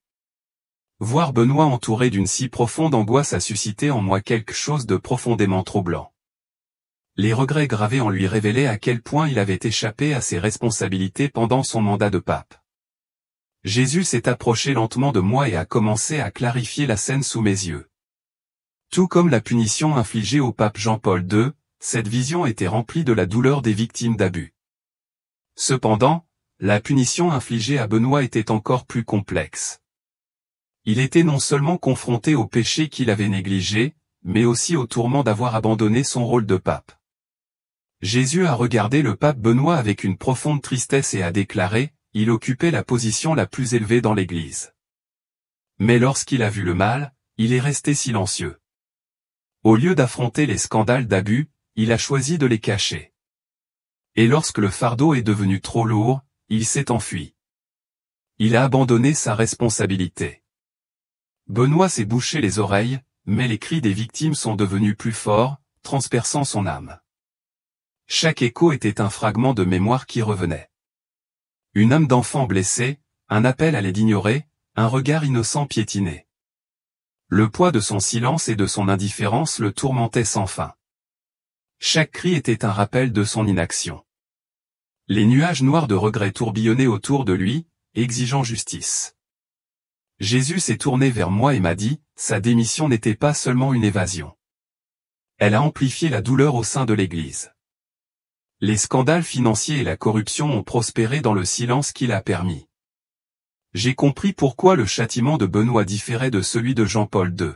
Voir Benoît entouré d'une si profonde angoisse a suscité en moi quelque chose de profondément troublant. Les regrets gravés en lui révélaient à quel point il avait échappé à ses responsabilités pendant son mandat de pape. Jésus s'est approché lentement de moi et a commencé à clarifier la scène sous mes yeux. Tout comme la punition infligée au pape Jean-Paul II, cette vision était remplie de la douleur des victimes d'abus. Cependant, la punition infligée à Benoît était encore plus complexe. Il était non seulement confronté au péché qu'il avait négligé, mais aussi au tourment d'avoir abandonné son rôle de pape. Jésus a regardé le pape Benoît avec une profonde tristesse et a déclaré, « Il occupait la position la plus élevée dans l'Église. » Mais lorsqu'il a vu le mal, il est resté silencieux. Au lieu d'affronter les scandales d'abus, il a choisi de les cacher. Et lorsque le fardeau est devenu trop lourd, il s'est enfui. Il a abandonné sa responsabilité. Benoît s'est bouché les oreilles, mais les cris des victimes sont devenus plus forts, transperçant son âme. Chaque écho était un fragment de mémoire qui revenait. Une âme d'enfant blessée, un appel à les ignorer, un regard innocent piétiné. Le poids de son silence et de son indifférence le tourmentait sans fin. Chaque cri était un rappel de son inaction. Les nuages noirs de regret tourbillonnaient autour de lui, exigeant justice. Jésus s'est tourné vers moi et m'a dit, sa démission n'était pas seulement une évasion. Elle a amplifié la douleur au sein de l'Église. Les scandales financiers et la corruption ont prospéré dans le silence qu'il a permis. J'ai compris pourquoi le châtiment de Benoît différait de celui de Jean-Paul II.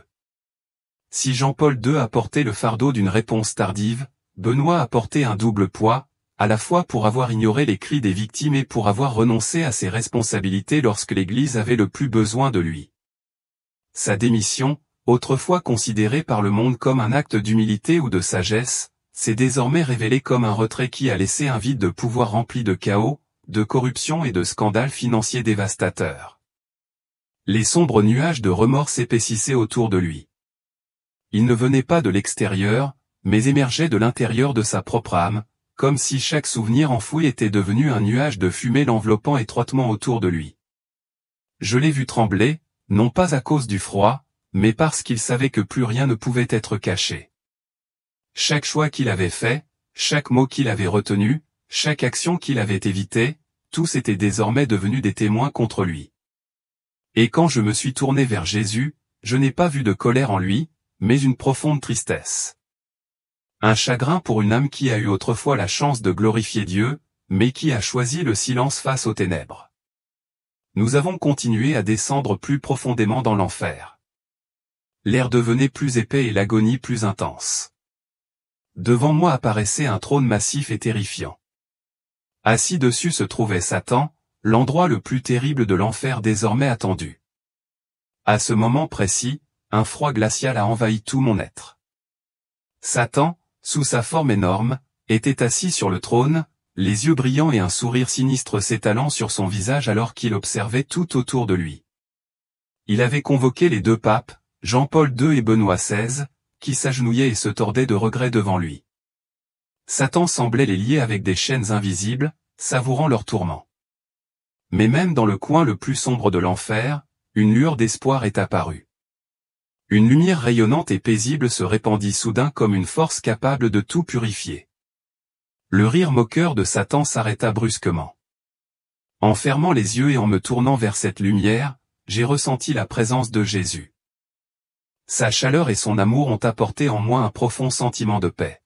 Si Jean-Paul II a porté le fardeau d'une réponse tardive, Benoît a porté un double poids, à la fois pour avoir ignoré les cris des victimes et pour avoir renoncé à ses responsabilités lorsque l'Église avait le plus besoin de lui. Sa démission, autrefois considérée par le monde comme un acte d'humilité ou de sagesse, s'est désormais révélé comme un retrait qui a laissé un vide de pouvoir rempli de chaos, de corruption et de scandales financiers dévastateurs. Les sombres nuages de remords s'épaississaient autour de lui. Ils ne venaient pas de l'extérieur, mais émergeaient de l'intérieur de sa propre âme, comme si chaque souvenir enfoui était devenu un nuage de fumée l'enveloppant étroitement autour de lui. Je l'ai vu trembler, non pas à cause du froid, mais parce qu'il savait que plus rien ne pouvait être caché. Chaque choix qu'il avait fait, chaque mot qu'il avait retenu, chaque action qu'il avait évitée, tous étaient désormais devenus des témoins contre lui. Et quand je me suis tourné vers Jésus, je n'ai pas vu de colère en lui, mais une profonde tristesse. Un chagrin pour une âme qui a eu autrefois la chance de glorifier Dieu, mais qui a choisi le silence face aux ténèbres. Nous avons continué à descendre plus profondément dans l'enfer. L'air devenait plus épais et l'agonie plus intense. Devant moi apparaissait un trône massif et terrifiant. Assis dessus se trouvait Satan, l'endroit le plus terrible de l'enfer désormais attendu. À ce moment précis, un froid glacial a envahi tout mon être. Satan, sous sa forme énorme, était assis sur le trône, les yeux brillants et un sourire sinistre s'étalant sur son visage alors qu'il observait tout autour de lui. Il avait convoqué les deux papes, Jean-Paul II et Benoît XVI, qui s'agenouillaient et se tordaient de regret devant lui. Satan semblait les lier avec des chaînes invisibles, savourant leur tourment. Mais même dans le coin le plus sombre de l'enfer, une lueur d'espoir est apparue. Une lumière rayonnante et paisible se répandit soudain comme une force capable de tout purifier. Le rire moqueur de Satan s'arrêta brusquement. En fermant les yeux et en me tournant vers cette lumière, j'ai ressenti la présence de Jésus. Sa chaleur et son amour ont apporté en moi un profond sentiment de paix.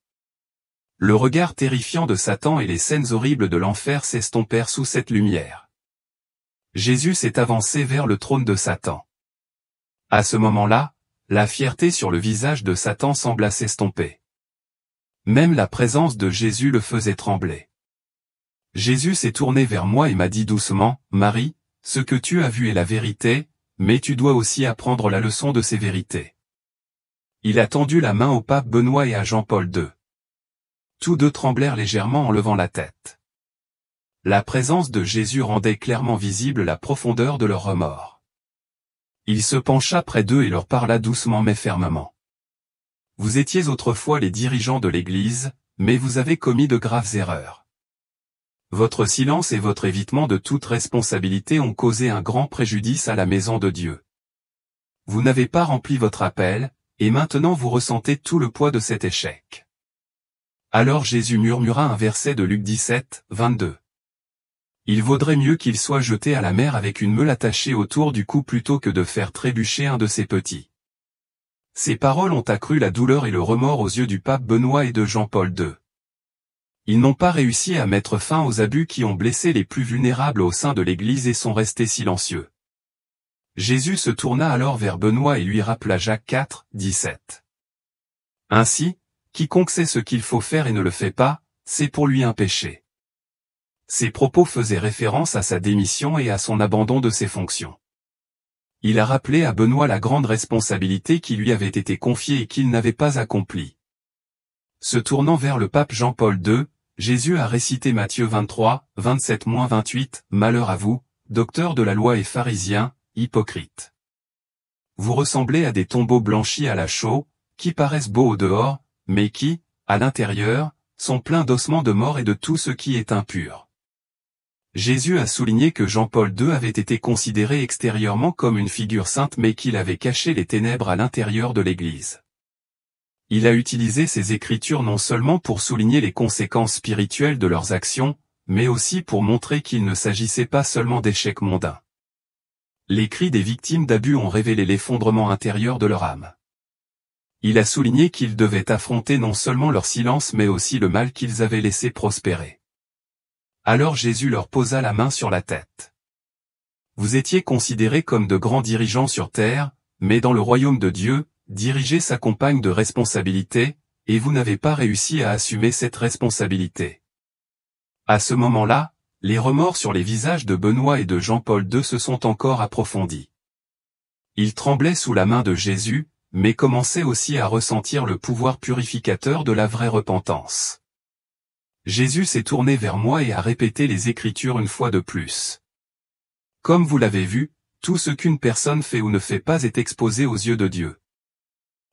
Le regard terrifiant de Satan et les scènes horribles de l'enfer s'estompèrent sous cette lumière. Jésus s'est avancé vers le trône de Satan. À ce moment-là, la fierté sur le visage de Satan sembla s'estomper. Même la présence de Jésus le faisait trembler. Jésus s'est tourné vers moi et m'a dit doucement, « Marie, ce que tu as vu est la vérité, mais tu dois aussi apprendre la leçon de ces vérités. » Il a tendu la main au pape Benoît et à Jean-Paul II. Tous deux tremblèrent légèrement en levant la tête. La présence de Jésus rendait clairement visible la profondeur de leur remords. Il se pencha près d'eux et leur parla doucement mais fermement. « Vous étiez autrefois les dirigeants de l'Église, mais vous avez commis de graves erreurs. Votre silence et votre évitement de toute responsabilité ont causé un grand préjudice à la maison de Dieu. Vous n'avez pas rempli votre appel, et maintenant vous ressentez tout le poids de cet échec. » Alors Jésus murmura un verset de Luc 17, 22. « Il vaudrait mieux qu'il soit jeté à la mer avec une meule attachée autour du cou plutôt que de faire trébucher un de ses petits. » Ces paroles ont accru la douleur et le remords aux yeux du pape Benoît et de Jean-Paul II. Ils n'ont pas réussi à mettre fin aux abus qui ont blessé les plus vulnérables au sein de l'Église et sont restés silencieux. Jésus se tourna alors vers Benoît et lui rappela Jacques 4, 17. Ainsi, quiconque sait ce qu'il faut faire et ne le fait pas, c'est pour lui un péché. Ces propos faisaient référence à sa démission et à son abandon de ses fonctions. Il a rappelé à Benoît la grande responsabilité qui lui avait été confiée et qu'il n'avait pas accomplie. Se tournant vers le pape Jean-Paul II, Jésus a récité Matthieu 23, 27-28, « Malheur à vous, docteurs de la loi et pharisiens, hypocrites. Vous ressemblez à des tombeaux blanchis à la chaux, qui paraissent beaux au dehors, mais qui, à l'intérieur, sont pleins d'ossements de mort et de tout ce qui est impur. » Jésus a souligné que Jean-Paul II avait été considéré extérieurement comme une figure sainte mais qu'il avait caché les ténèbres à l'intérieur de l'Église. Il a utilisé ces écritures non seulement pour souligner les conséquences spirituelles de leurs actions, mais aussi pour montrer qu'il ne s'agissait pas seulement d'échecs mondains. Les cris des victimes d'abus ont révélé l'effondrement intérieur de leur âme. Il a souligné qu'ils devaient affronter non seulement leur silence mais aussi le mal qu'ils avaient laissé prospérer. Alors Jésus leur posa la main sur la tête. Vous étiez considérés comme de grands dirigeants sur terre, mais dans le royaume de Dieu, diriger s'accompagne de responsabilité, et vous n'avez pas réussi à assumer cette responsabilité. À ce moment-là, les remords sur les visages de Benoît et de Jean-Paul II se sont encore approfondis. Ils tremblaient sous la main de Jésus, mais commençaient aussi à ressentir le pouvoir purificateur de la vraie repentance. Jésus s'est tourné vers moi et a répété les Écritures une fois de plus. Comme vous l'avez vu, tout ce qu'une personne fait ou ne fait pas est exposé aux yeux de Dieu.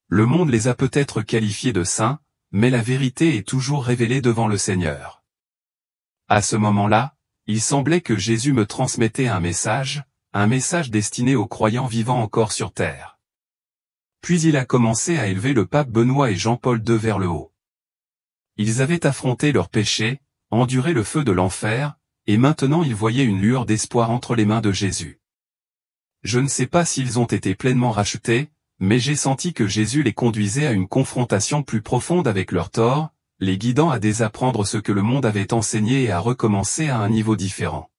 Le monde les a peut-être qualifiés de saints, mais la vérité est toujours révélée devant le Seigneur. À ce moment-là, il semblait que Jésus me transmettait un message destiné aux croyants vivant encore sur terre. Puis il a commencé à élever le pape Benoît et Jean-Paul II vers le haut. Ils avaient affronté leurs péchés, enduré le feu de l'enfer, et maintenant ils voyaient une lueur d'espoir entre les mains de Jésus. Je ne sais pas s'ils ont été pleinement rachetés, mais j'ai senti que Jésus les conduisait à une confrontation plus profonde avec leurs torts, les guidant à désapprendre ce que le monde avait enseigné et à recommencer à un niveau différent.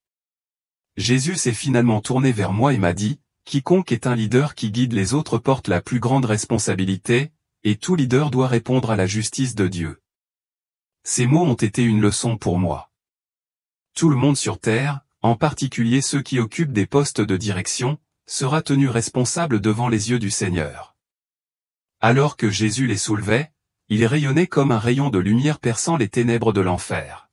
Jésus s'est finalement tourné vers moi et m'a dit, « Quiconque est un leader qui guide les autres porte la plus grande responsabilité, et tout leader doit répondre à la justice de Dieu. » Ces mots ont été une leçon pour moi. Tout le monde sur Terre, en particulier ceux qui occupent des postes de direction, sera tenu responsable devant les yeux du Seigneur. Alors que Jésus les soulevait, ils rayonnaient comme un rayon de lumière perçant les ténèbres de l'enfer.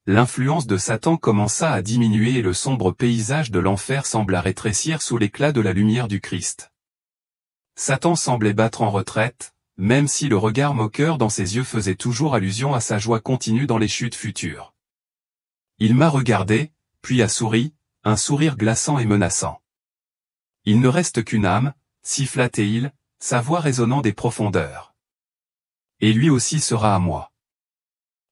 L'influence de Satan commença à diminuer et le sombre paysage de l'enfer sembla rétrécir sous l'éclat de la lumière du Christ. Satan semblait battre en retraite, même si le regard moqueur dans ses yeux faisait toujours allusion à sa joie continue dans les chutes futures. Il m'a regardé, puis a souri, un sourire glaçant et menaçant. Il ne reste qu'une âme, siffla-t-il, sa voix résonnant des profondeurs. Et lui aussi sera à moi.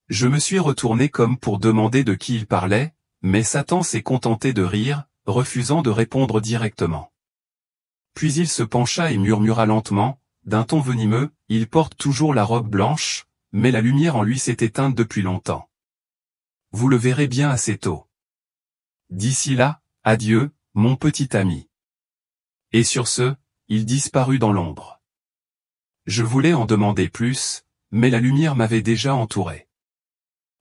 Je me suis retourné comme pour demander de qui il parlait, mais Satan s'est contenté de rire, refusant de répondre directement. Puis il se pencha et murmura lentement, d'un ton venimeux, « Il porte toujours la robe blanche, mais la lumière en lui s'est éteinte depuis longtemps. Vous le verrez bien assez tôt. D'ici là, adieu, mon petit ami. » Et sur ce, il disparut dans l'ombre. Je voulais en demander plus, mais la lumière m'avait déjà entouré.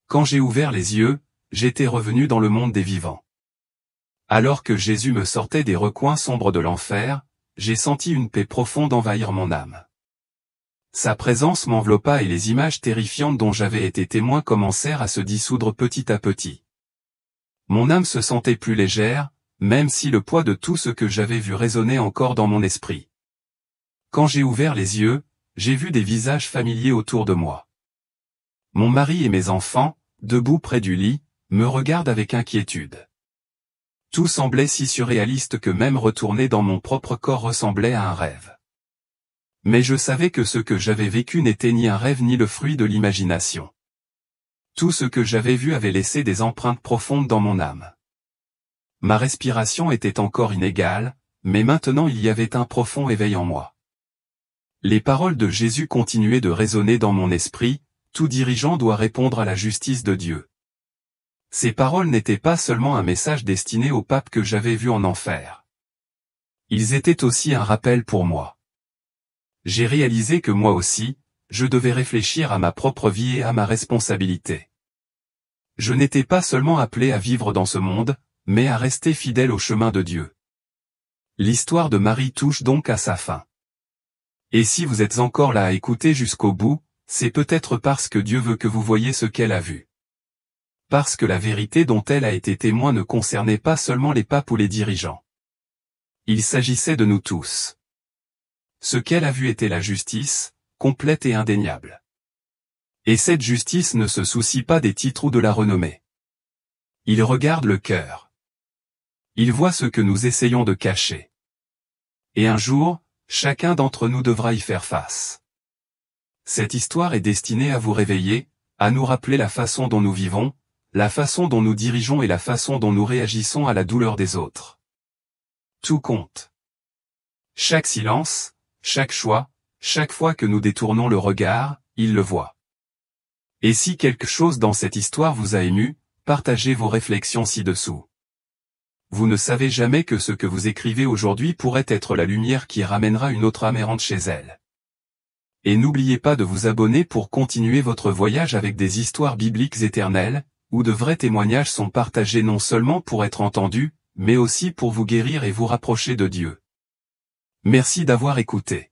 Quand j'ai ouvert les yeux, j'étais revenu dans le monde des vivants. Alors que Jésus me sortait des recoins sombres de l'enfer, j'ai senti une paix profonde envahir mon âme. Sa présence m'enveloppa et les images terrifiantes dont j'avais été témoin commencèrent à se dissoudre petit à petit. Mon âme se sentait plus légère, même si le poids de tout ce que j'avais vu résonnait encore dans mon esprit. Quand j'ai ouvert les yeux, j'ai vu des visages familiers autour de moi. Mon mari et mes enfants, debout près du lit, me regardent avec inquiétude. Tout semblait si surréaliste que même retourner dans mon propre corps ressemblait à un rêve. Mais je savais que ce que j'avais vécu n'était ni un rêve ni le fruit de l'imagination. Tout ce que j'avais vu avait laissé des empreintes profondes dans mon âme. Ma respiration était encore inégale, mais maintenant il y avait un profond éveil en moi. Les paroles de Jésus continuaient de résonner dans mon esprit, tout dirigeant doit répondre à la justice de Dieu. Ces paroles n'étaient pas seulement un message destiné au pape que j'avais vu en enfer. Ils étaient aussi un rappel pour moi. J'ai réalisé que moi aussi, je devais réfléchir à ma propre vie et à ma responsabilité. Je n'étais pas seulement appelé à vivre dans ce monde, mais à rester fidèle au chemin de Dieu. L'histoire de Marie touche donc à sa fin. Et si vous êtes encore là à écouter jusqu'au bout, c'est peut-être parce que Dieu veut que vous voyiez ce qu'elle a vu. Parce que la vérité dont elle a été témoin ne concernait pas seulement les papes ou les dirigeants. Il s'agissait de nous tous. Ce qu'elle a vu était la justice, complète et indéniable. Et cette justice ne se soucie pas des titres ou de la renommée. Il regarde le cœur. Il voit ce que nous essayons de cacher. Et un jour, chacun d'entre nous devra y faire face. Cette histoire est destinée à vous réveiller, à nous rappeler la façon dont nous vivons, la façon dont nous dirigeons et la façon dont nous réagissons à la douleur des autres. Tout compte. Chaque silence, chaque choix, chaque fois que nous détournons le regard, il le voit. Et si quelque chose dans cette histoire vous a ému, partagez vos réflexions ci-dessous. Vous ne savez jamais que ce que vous écrivez aujourd'hui pourrait être la lumière qui ramènera une autre âme errante chez elle. Et n'oubliez pas de vous abonner pour continuer votre voyage avec des histoires bibliques éternelles, où de vrais témoignages sont partagés non seulement pour être entendus, mais aussi pour vous guérir et vous rapprocher de Dieu. Merci d'avoir écouté.